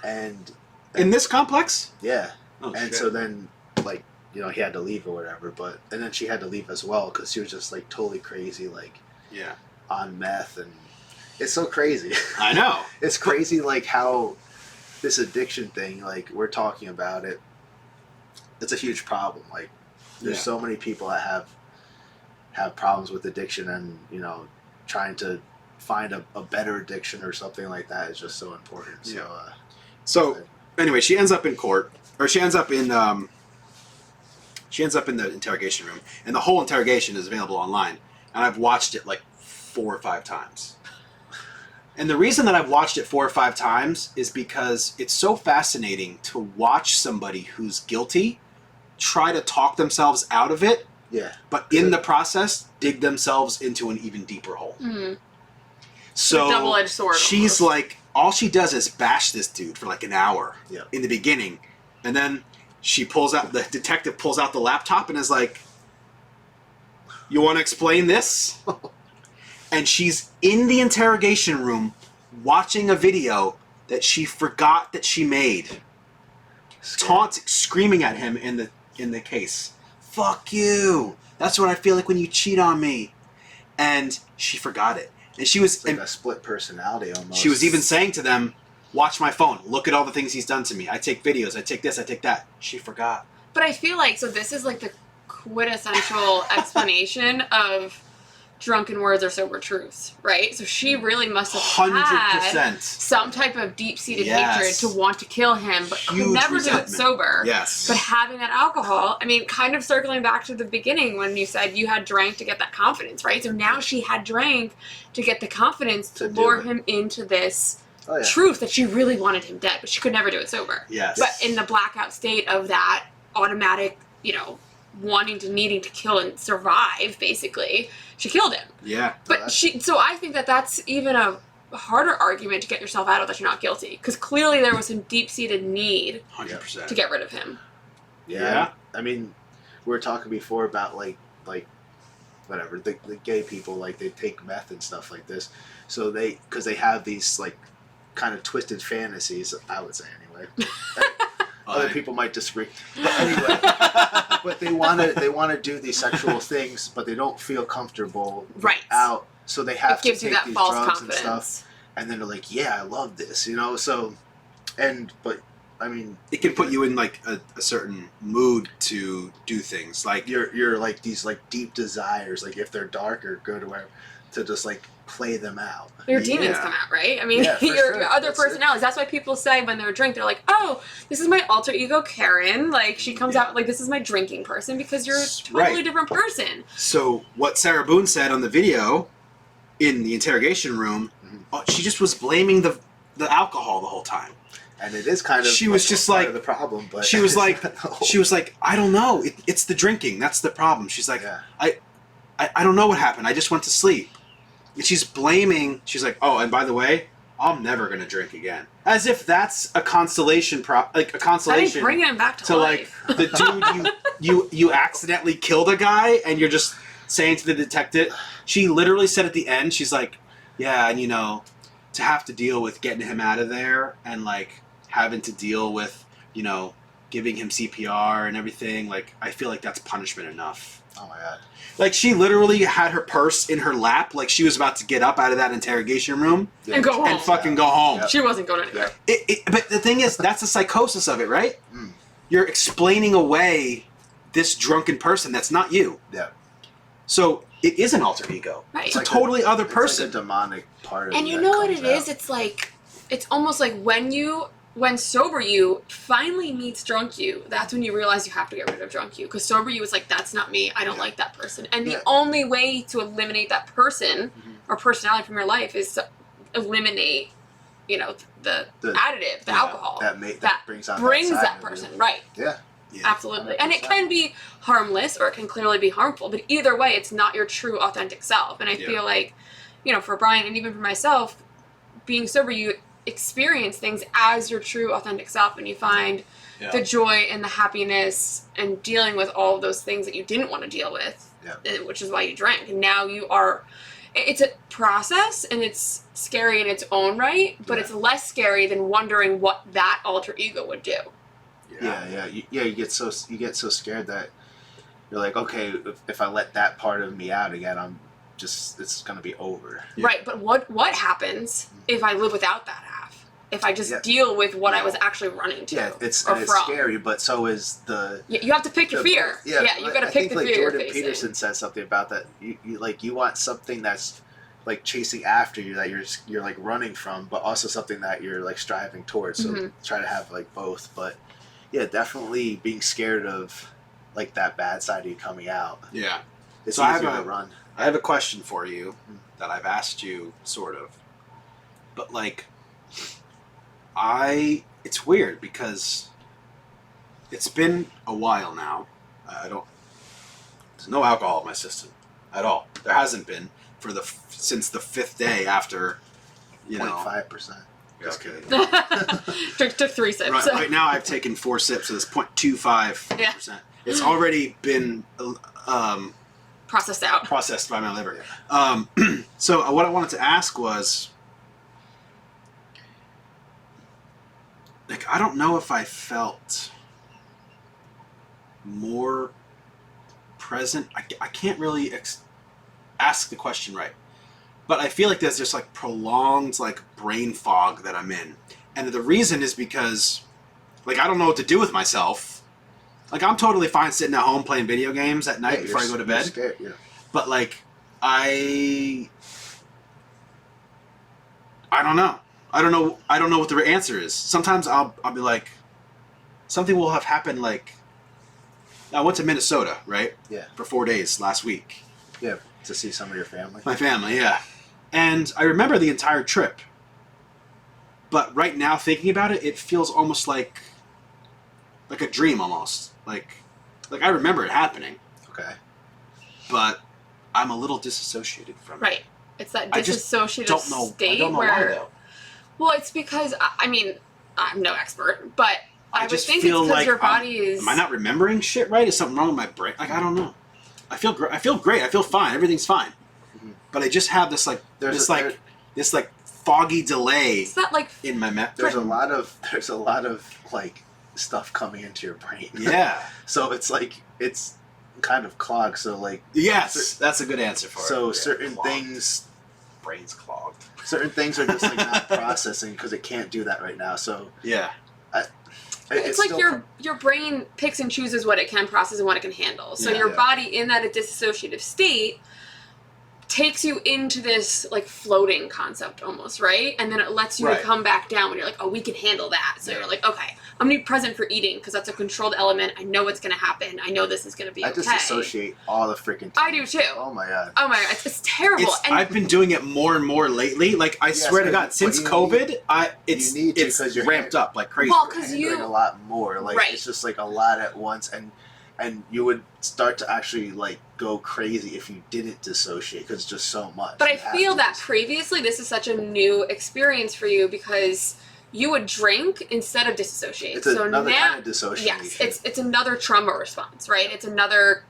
And, In this complex? yeah. Oh, And shit. so then, like, you know, he had to leave or whatever, and then she had to leave as well, because she was just, like, totally crazy, like, Yeah. on meth, and it's so crazy. I know. It's crazy, like, how this addiction thing, like, we're talking about it, it's a huge problem. Like, there's so many people that have problems with addiction, and, you know, trying to find a better addiction or something like that is just so important. Yeah. So, So, anyway, she ends up in court, or she ends up in the interrogation room, and the whole interrogation is available online, and I've watched it like 4 or 5 times. And the reason that I've watched it 4 or 5 times is because it's so fascinating to watch somebody who's guilty try to talk themselves out of it, yeah. but in the process dig themselves into an even deeper hole. Mm. So A double-edged sword. she's almost. like, all she does is bash this dude for like an hour Yeah. in the beginning, and then the detective pulls out the laptop and is like, "You want to explain this?" And she's in the interrogation room watching a video that she forgot that she made, screaming at him in the case. "Fuck you! That's what I feel like when you cheat on me." And she forgot it. And she was It's like a split personality almost. She was even saying to them, "Watch my phone. Look at all the things he's done to me. I take videos. I take this. I take that." She forgot. But I feel like, so this is like the quintessential explanation of drunken words or sober truths, right? So she really must have had 100%. some type of deep-seated Yes. hatred to want to kill him, but could Huge never do resentment. it sober. Yes. But having that alcohol, I mean, kind of circling back to the beginning when you said you had drank to get that confidence, right? So now she had drank to get the confidence to To do lure it. him into this Oh, yeah. truth that she really wanted him dead, but she could never do it sober. Yes. But in the blackout state of that automatic, you know, needing to kill and survive, basically, she killed him. Yeah. But so I think that's even a harder argument to get yourself out of, that you're not guilty, because clearly there was some deep-seated need 100%. to get rid of him. Yeah. I mean, we were talking before about like whatever, the gay people, like, they take meth and stuff like this, so because they have these like kind of twisted fantasies, I would say anyway. Other people might disagree, but anyway. but they want to do these sexual things, but they don't feel comfortable Right. out, so they have It gives to you take that these false drugs confidence. and stuff, and then they're like, yeah, I love this, so, but I mean, it can put you in like a certain mood to do things like you're like these like deep desires, like if they're dark or good or whatever, to just like play them out. Your demons Yeah. come out, right? I mean, Yeah, for your sure. other That's it. personalities. That's why people say when they're drunk, they're like, "Oh, this is my alter ego, Karen." Like she comes out like, "This is my drinking person," because you're a totally Right. different person. So what Sarah Boone said on the video in the interrogation room, she just was blaming the alcohol the whole time. And it is kind of She was just like the problem, but she was like No. she was like, I don't know, it's the drinking, that's the problem. She's like, Yeah. I don't know what happened. I just went to sleep. And she's blaming. She's like, oh, and by the way, I'm never gonna drink again. As if that's a consolation like a I consolation. think bringing him back to So like life. the dude you accidentally killed a guy and you're just saying to the detective, she literally said at the end, she's like, yeah, and to have to deal with getting him out of there and like having to deal with giving him CPR and everything, like I feel like that's punishment enough. Oh my god. Like she literally had her purse in her lap, like she was about to get up out of that interrogation room Yeah. And go home. and fucking go home. Yep. She wasn't going anywhere. But the thing is, that's the psychosis of it, right? Mm. You're explaining away this drunken person that's not you. Yeah. So it is an alter ego. Right. It's a like totally other It's person. like a demonic part of And it you that know what comes it is? out. It's almost like when sober you finally meets drunk you, that's when you realize you have to get rid of drunk you. Because sober you is like, that's not me. I don't like that person. And Yeah. the only way to eliminate that person or personality from your life is to eliminate, the additive, the alcohol. that brings out brings that, side that of you. person. Right. Yeah. Yeah. Absolutely. And it 100%. can be harmless or it can clearly be harmful, but either way, it's not your true authentic self. And I Yeah. feel like, for Brian and even for myself, being sober, you experience things as your true authentic self and you find Yeah. the joy and the happiness and dealing with all of those things that you didn't want to deal with, Yeah. which is why you drank. And now it's a process and it's scary in its own right, but Yeah. it's less scary than wondering what that alter ego would do. Yeah. You get so scared that you're like, okay, if I let that part of me out again, it's gonna be over. Yeah. Right, but what happens if I live without that half? If I just Yeah. deal with what I was actually running to? Yeah, it's or from? scary, but so is the. You have to pick your fear. Yeah, you got to I pick think, the like, fear Jordan you're facing. Peterson said something about that. You want something that's like chasing after you, that you're like running from, but also something that you're like striving towards. So Mhm. try to have like both. But yeah, definitely being scared of like that bad side of you coming out. Yeah. It's So I easier have to run. I have a question for you that I've asked you, sort of. But, like, it's weird because it's been a while now. There's no alcohol in my system at all. There hasn't been since the 5th day after, 0.5%. Just Okay. kidding. took 3 sips. Right, so. right now I've taken 4 sips, so it's 0.25%. Yeah. It's already been Processed out. processed by my liver. So what I wanted to ask was, like, I don't know if I felt more present. I can't really ask the question right, but I feel like there's just like prolonged like brain fog that I'm in, and the reason is because, like, I don't know what to do with myself. Like, I'm totally fine sitting at home playing video games at night before I go to bed. Scared, yeah. But, like, I don't know. I don't know what the answer is. Sometimes I'll be like, something will have happened. Like, I went to Minnesota, right? Yeah. For 4 days last week. Yeah, to see some of your family. My family, yeah. And I remember the entire trip. But right now, thinking about it, it feels almost like a dream, almost. Like I remember it happening, Okay. but I'm a little disassociated from it. Right. It's that I just dissociative Don't know. state I don't know where. why though. Well, it's because I mean I'm no expert, but I would just think it's feel because like your body is. Am I not remembering shit right? Is something wrong with my brain? Like, I don't know. I feel great. I feel fine. Everything's fine. Mhm. But I just have this like this foggy delay It's not like in my There's a lot of like stuff coming into your brain. Yeah. So it's like it's kind of clogged. So like Yes, that's a good answer for it. so Yeah, certain clogged. things. Brain's clogged. Certain things are just like not processing because it can't do that right now. So Yeah. It's like your brain picks and chooses what it can process and what it can handle. So your body in that dissociative state takes you into this like floating concept almost, right? And then it lets you come back down when you're like, oh, we can handle that. So you're like, okay, I'm gonna be present for eating because that's a controlled element. I know what's gonna happen. I know this is gonna be okay. I disassociate all the freaking time. I do too. Oh my god. Oh my god, it's terrible. I've been doing it more and more lately. Like I swear to God, since COVID, it's ramped up like crazy. Well, because you're doing a lot more. Like it's just like a lot at once, and you would start to actually like go crazy if you didn't dissociate because it's just so much. But I feel that previously this is such a new experience for you because you would drink instead of dissociate. It's another kind of dissociation. Yes, it's another trauma response, right? It's another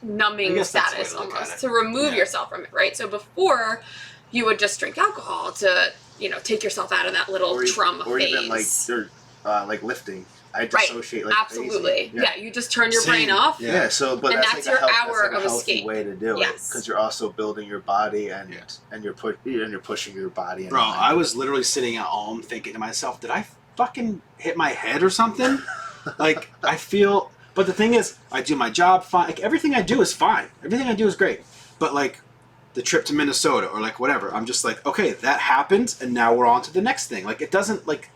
numbing status almost to remove yourself from it, right? So before you would just drink alcohol to take yourself out of that little trauma phase. Or even like you're like lifting. I dissociate like absolutely. Yeah, you just turn your brain off. Yeah, so but that's like your hour of escape. Healthy way to do it because you're also building your body and you're pushing your body. Bro, I was literally sitting at home thinking to myself, did I fucking hit my head or something? Like I feel, but the thing is, I do my job fine. Like everything I do is fine. Everything I do is great. But like the trip to Minnesota or like whatever, I'm just like, okay, that happened, and now we're on to the next thing. Like it doesn't like.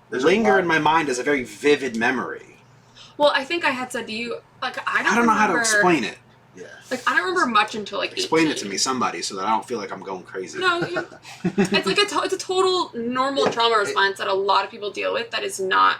Linger in my mind as a very vivid memory. Well, I think I had said to you, like, I don't know how to explain it. Yeah. Like, I don't remember much until, like, Explain 18. it to me, somebody, so that I don't feel like I'm going crazy. No, it's like it's a total normal trauma response that a lot of people deal with that is not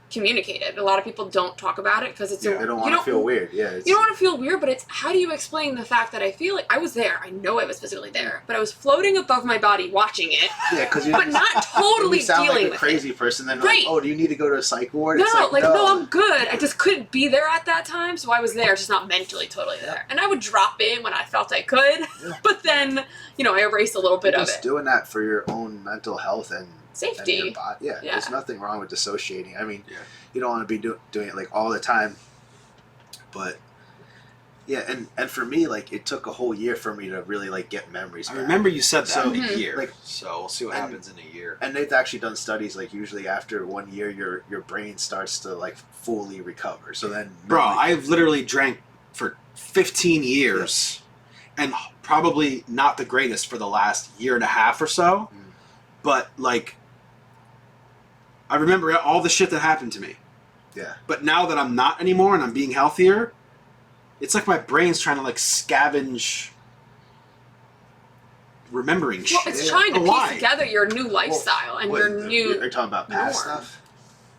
communicated. A lot of people don't talk about it because it's they don't want to feel weird. Yeah, you don't want to feel weird, but it's how do you explain the fact that I feel like I was there? I know I was physically there, but I was floating above my body watching it. Yeah, because but not totally sound dealing like a with crazy person. Then like, oh, do you need to go to a psych ward? No, it's like, no, I'm good. I just couldn't be there at that time, so I was there, just not mentally totally there. And I would drop in when I felt I could, but then I erased a little bit of it. Just doing that for your own mental health and safety. And your body. Yeah, there's nothing wrong with dissociating. I mean, you don't want to be doing it like all the time, but and for me, like it took a whole year for me to really like get memories back. I remember you said that in a year, like, so we'll see what happens in a year. And they've actually done studies like usually after 1 year your brain starts to like fully recover. So then, bro, I've literally drank for 15 years, and probably not the greatest for the last year and a half or so, but like. I remember all the shit that happened to me. Yeah. But now that I'm not anymore and I'm being healthier, it's like my brain's trying to like scavenge remembering shit. Well, it's trying to piece together your new lifestyle and your new. Are you talking about past stuff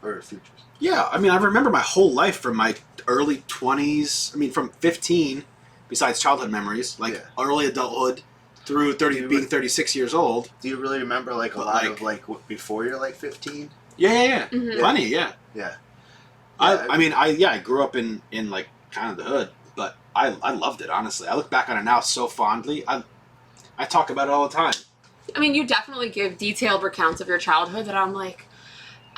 or future? Yeah, I mean, I remember my whole life from my early 20s. I mean, from 15, besides childhood memories, like early adulthood. Through being 36 years old. Do you really remember like a lot of like before you're like 15? Yeah. Plenty, yeah. I grew up in like kind of the hood, but I loved it, honestly. I look back on it now so fondly. I talk about it all the time. I mean, you definitely give detailed recounts of your childhood that I'm like,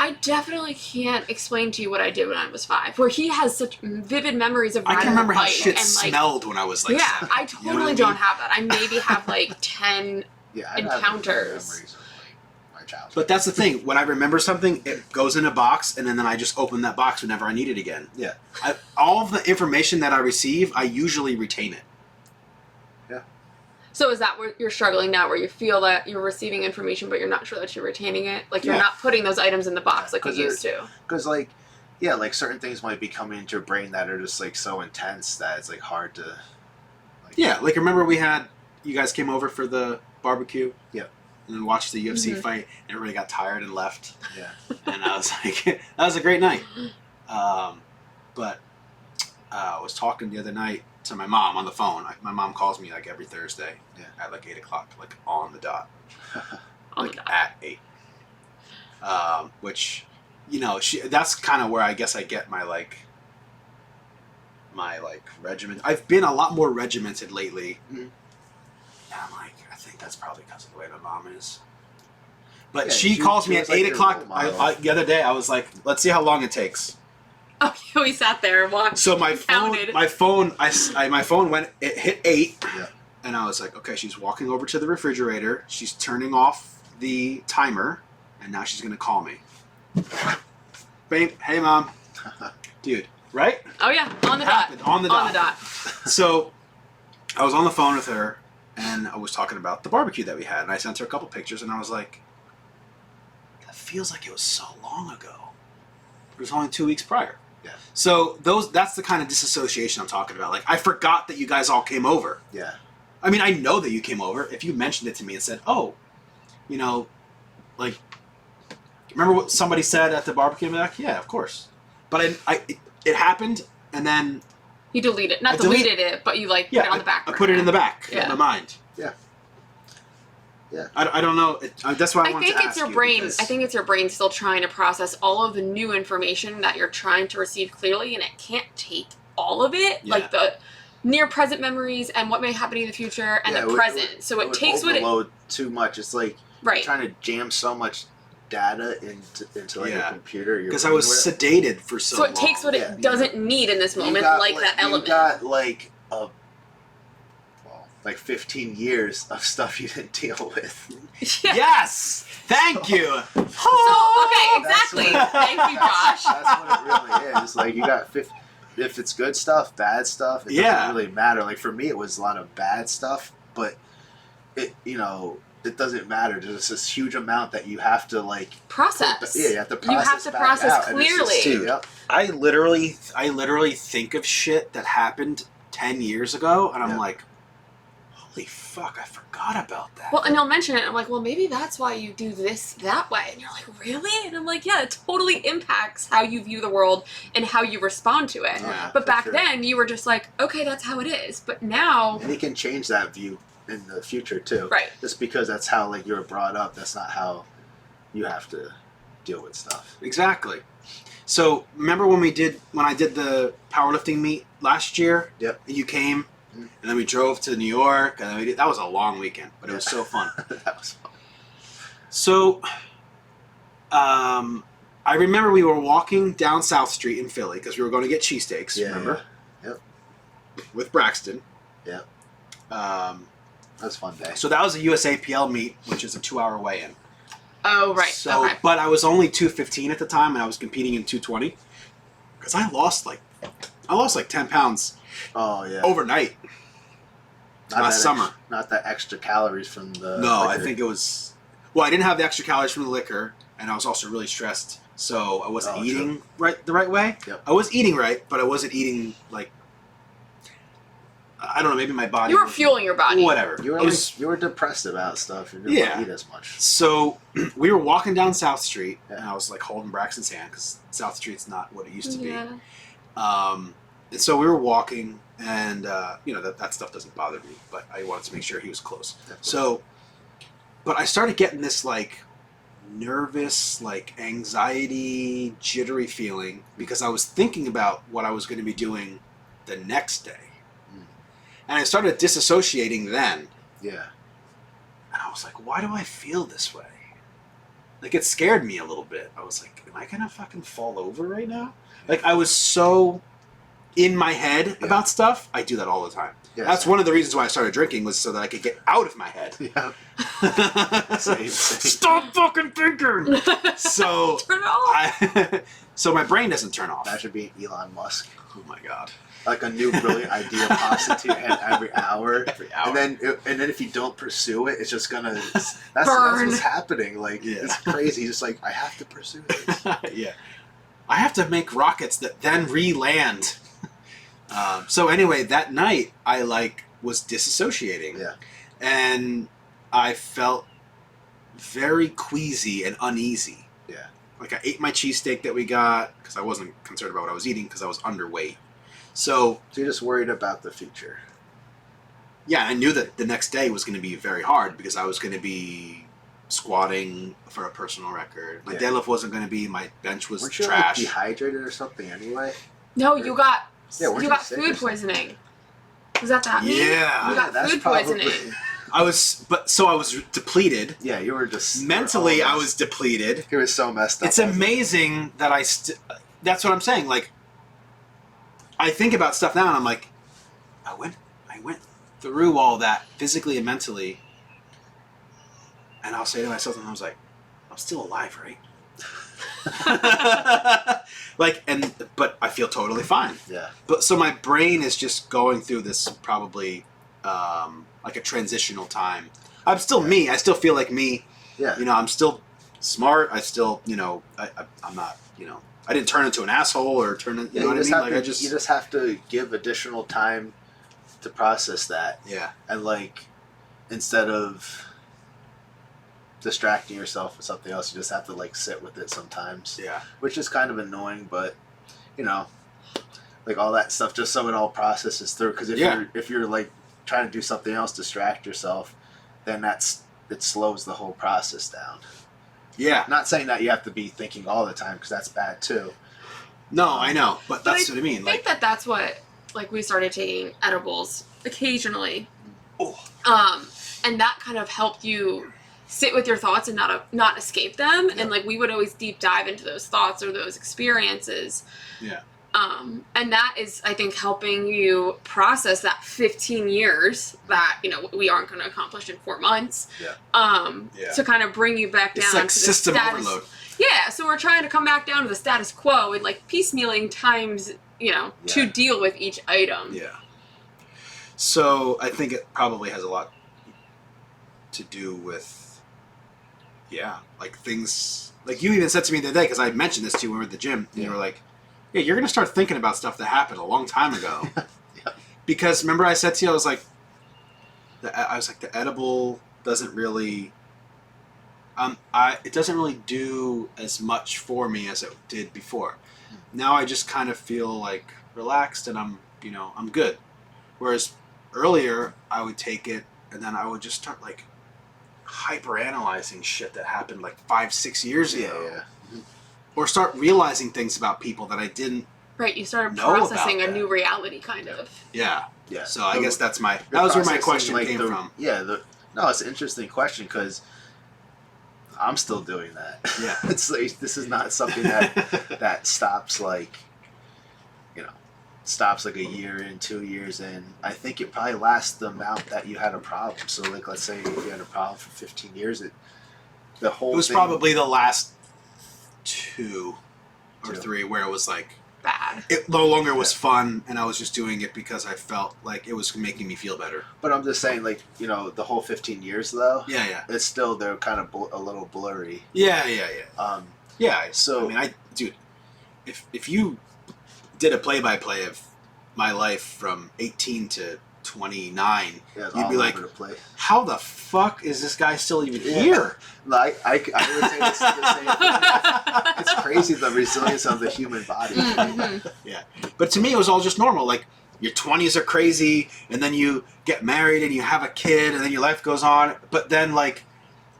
I definitely can't explain to you what I did when I was 5. Where he has such vivid memories of riding I can remember a bike how shit and, like, smelled when I was like 7. I totally don't have that. I maybe have like 10 encounters. My childhood. But that's the thing. When I remember something, it goes in a box, and then I just open that box whenever I need it again. Yeah. All of the information that I receive, I usually retain it. Yeah. So is that where you're struggling now, where you feel that you're receiving information, but you're not sure that you're retaining it? Like you're not putting those items in the box like you used to? Because like, like certain things might be coming into your brain that are just like so intense that it's like hard to. Like, like remember you guys came over for the barbecue? Yeah. And then watched the UFC fight, and everybody got tired and left. Yeah. And I was like, that was a great night. But I was talking the other night to my mom on the phone. My mom calls me like every Thursday at like 8 o'clock, like on the dot. At 8. Which, that's kind of where I guess I get my regiment. I've been a lot more regimented lately. And I'm like, I think that's probably because of the way my mom is. But Yeah, she calls me was at like 8 your o'clock. role model. The other day, I was like, let's see how long it takes. Oh, we sat there and watched. So my counted. phone went, it hit 8. Yeah. And I was like, okay, she's walking over to the refrigerator. She's turning off the timer. And now she's going to call me. Babe, hey, Mom. Dude, right? Oh, yeah. On the dot. On the dot. Mm-hmm. So I was on the phone with her. And I was talking about the barbecue that we had. And I sent her a couple pictures. And I was like, that feels like it was so long ago. It was only 2 weeks prior. Yeah. So that's the kind of disassociation I'm talking about. Like, I forgot that you guys all came over. Yeah. I mean, I know that you came over. If you mentioned it to me and said, oh, like, remember what somebody said at the barbecue? I'm like, yeah, of course. But it happened, and then... You delete it. Not deleted it, but you, put it on the back. I put it in the back of my mind. Yeah. Yeah. I don't know. That's why I wanted to ask think it's your you, brain. because- I think it's your brain still trying to process all of the new information that you're trying to receive clearly, and it can't take all of it, Yeah. like the near present memories and what may happen in the future and the present. So it takes what it overload too much. It's like right. trying to jam so much data into like a computer. Because I was sedated for so So long. it takes what it doesn't need in this moment, got, like that element. You got like 15 years of stuff you didn't deal with. Yeah. Yes! Thank you! So okay, exactly. Thank you, Josh. That's what it really is. Like you got if it's good stuff, bad stuff, it doesn't really matter. Like for me, it was a lot of bad stuff, but it doesn't matter. There's this huge amount that you have to process. Yeah, you have to process. You have to process clearly. Dude, I literally think of shit that happened 10 years ago, and I'm like, holy fuck, I forgot about that. Well, and you'll mention it, and I'm like, well, maybe that's why you do this that way. And you're like, really? And I'm like, yeah, it totally impacts how you view the world and how you respond to it. Yeah, but back then, you were just like, okay, that's how it is. But now... And you can change that view in the future, too. Right. Just because that's how, you were brought up, that's not how you have to deal with stuff. Exactly. So, remember when I did the powerlifting meet last year? Yep. And you came? And then we drove to New York, and then that was a long weekend, but it was so fun. That was fun. So, I remember we were walking down South Street in Philly because we were going to get cheesesteaks. Remember? Yeah. Yep. With Braxton. Yep. That was a fun day. So that was a USAPL meet, which is a 2-hour weigh-in. Oh, right. So, okay. but I was only 215 at the time, and I was competing in 220 because I lost like 10 pounds. Oh yeah. Overnight. Last summer. Not that extra calories from the. No, liquor. I think it was. Well, I didn't have the extra calories from the liquor, and I was also really stressed, so I wasn't eating the right way. Yep. I was eating right, but I wasn't eating I don't know. Maybe my body. You were fueling your body. Whatever. You were depressed about stuff. You didn't want to eat as much. So we were walking down South Street, and I was holding Braxton's hand because South Street's not what it used to be. And so we were walking, and that stuff doesn't bother me, but I wanted to make sure he was close. So, but I started getting this nervous, anxiety, jittery feeling because I was thinking about what I was going to be doing the next day. And I started disassociating then. Yeah. And I was like, why do I feel this way? It scared me a little bit. I was like, am I going to fucking fall over right now? I was so in my head about stuff. I do that all the time. Yeah, that's one of the reasons why I started drinking, was so that I could get out of my head. Yeah. Same. Stop fucking thinking! So, turn it off. So my brain doesn't turn off. That should be Elon Musk. Oh my god. A new brilliant idea pops into your head every hour. And then if you don't pursue it, it's just gonna that's what's happening. It's crazy. He's just I have to pursue this. Yeah. I have to make rockets that then re-land. So anyway, that night I was disassociating. Yeah. And I felt very queasy and uneasy. Yeah. I ate my cheesesteak that we got because I wasn't concerned about what I was eating because I was underweight. So you're just worried about the future. Yeah, I knew that the next day was going to be very hard because I was going to be squatting for a personal record. My deadlift wasn't going to be. My bench was trash. Weren't you dehydrated or something anyway? No, you got you got food poisoning. Was that mean? Yeah. You got food poisoning. I was depleted. Yeah, you were just Mentally, I was depleted. He was so messed up. It's amazing that that's what I'm saying. Like, I think about stuff now, and I'm like, I went through all that physically and mentally, and I'll say to myself, and I was like, I'm still alive, right? But I feel totally fine. Yeah. But so my brain is just going through this probably like a transitional time. I'm still me. I still feel like me. Yeah. You know, I'm still smart. I still, you know, I'm not, you know, I didn't turn into an asshole or turn into, you know what I mean? Like you just have to give additional time to process that. Yeah. And like, instead of distracting yourself with something else, you just have to like sit with it sometimes. Yeah. Which is kind of annoying, but you know, like all that stuff, just so it all processes through. Because if you're like trying to do something else, distract yourself, then it slows the whole process down. Yeah. Not saying that you have to be thinking all the time, because that's bad too. No, I know, but that's what I mean. I think that's what, like, we started taking edibles occasionally. Oh. And that kind of helped you sit with your thoughts and not escape them. Yeah. And like, we would always deep dive into those thoughts or those experiences. Yeah. And that is, I think, helping you process that 15 years that, you know, we aren't going to accomplish in 4 months. Yeah. To kind of bring you back down. It's like to the system status, overload. Yeah. So we're trying to come back down to the status quo and like piecemealing times, you know, to deal with each item. Yeah. So I think it probably has a lot to do with, like things, like you even said to me the other day, because I mentioned this to you when we were at the gym, and you were like, yeah, you're going to start thinking about stuff that happened a long time ago. Because remember I said to you, I was like, the edible doesn't really, it doesn't really do as much for me as it did before. Now I just kind of feel like relaxed and I'm good. Whereas earlier I would take it and then I would just start like hyper analyzing shit that happened like 5-6 years ago. Yeah. Or start realizing things about people that I didn't. Right, you started know processing about a new reality, kind of. Yeah. Yeah. So I guess that was where my question like came from. Yeah. No, it's an interesting question because I'm still doing that. Yeah. It's like, this is not something that stops like, stops like a year in, 2 years in. I think it probably lasts the amount that you had a problem. So like, let's say if you had a problem for 15 years, it was thing, probably the last 2 or 3 where it was like bad. It no longer was fun, and I was just doing it because I felt like it was making me feel better. But I'm just saying, like, the whole 15 years though. Yeah. It's still, they're kind of a little blurry. Yeah. So I mean, dude, if you did a play-by-play of my life from 18 to 29, you'd be like, how the fuck is this guy still even here? Like, I would say the same thing. It's crazy, the resilience of the human body. Mm-hmm. Yeah. But to me, it was all just normal. Like, your 20s are crazy, and then you get married, and you have a kid, and then your life goes on. But then, like,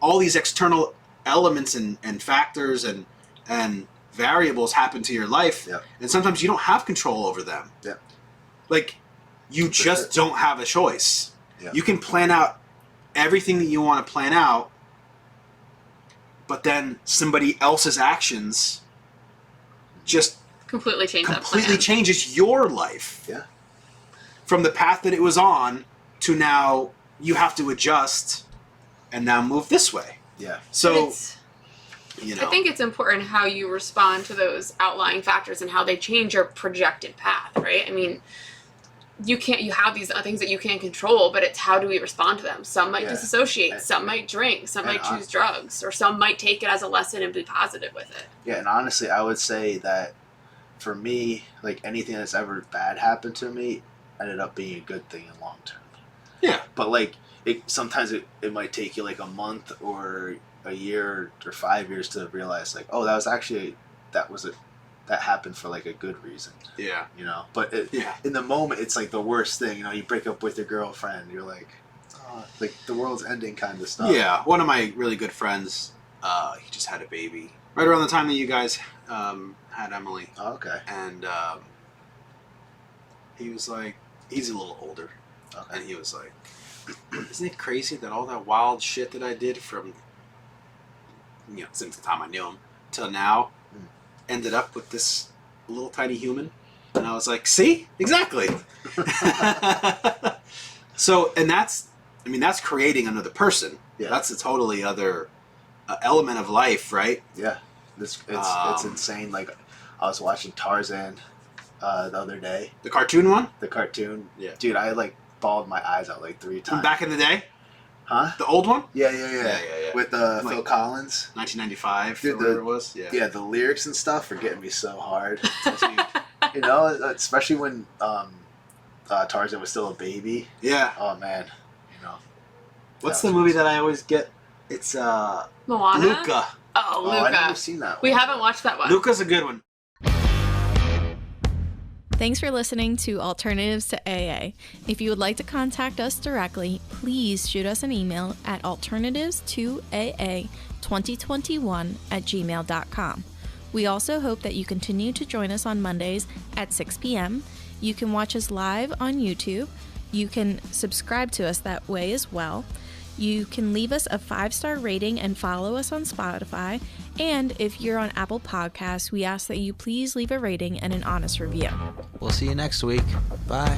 all these external elements and factors and variables happen to your life, and sometimes you don't have control over them. Yeah. Like, you just don't have a choice. Yeah. You can plan out everything that you want to plan out, but then somebody else's actions just completely changes your life. Yeah. From the path that it was on to now you have to adjust and now move this way. Yeah. So, I think it's important how you respond to those outlying factors and how they change your projected path, right? I mean, you have these things that you can't control, but it's how do we respond to them? Some might disassociate, some might drink, some might choose drugs, or some might take it as a lesson and be positive with it. Yeah, and honestly, I would say that for me, like, anything that's ever bad happened to me ended up being a good thing in long term. Yeah. But like, sometimes it might take you like a month or a year or 5 years to realize, like, oh, that happened for like a good reason. Yeah. But in the moment, it's like the worst thing. You break up with your girlfriend, you're like, oh, like the world's ending kind of stuff. Yeah. One of my really good friends, he just had a baby right around the time that you guys had Emily. Oh, okay. And he was like, he's a little older. Okay. And he was like, Isn't it crazy that all that wild shit that I did from, since the time I knew him till now, ended up with this little tiny human? And I was like, see? Exactly. So, and that's creating another person. Yeah. That's a totally other element of life, right? Yeah. It's insane. Like, I was watching Tarzan the other day. The cartoon one? The cartoon. Yeah. Dude, I like bawled my eyes out like 3 times. Back in the day? Huh? The old one? Yeah. With Phil Like, Collins. 1995, Dude, or whatever it was. Yeah, the lyrics and stuff are getting me so hard. Especially when Tarzan was still a baby. Yeah. Oh, man. What's the movie that I always get? It's Moana? Luca. Oh, Luca. I've never seen that one. We haven't watched that one. Luca's a good one. Thanks for listening to Alternatives to AA. If you would like to contact us directly, please shoot us an email at alternatives2aa2021@gmail.com. We also hope that you continue to join us on Mondays at 6 p.m. You can watch us live on YouTube. You can subscribe to us that way as well. You can leave us a 5-star rating and follow us on Spotify. And if you're on Apple Podcasts, we ask that you please leave a rating and an honest review. We'll see you next week. Bye.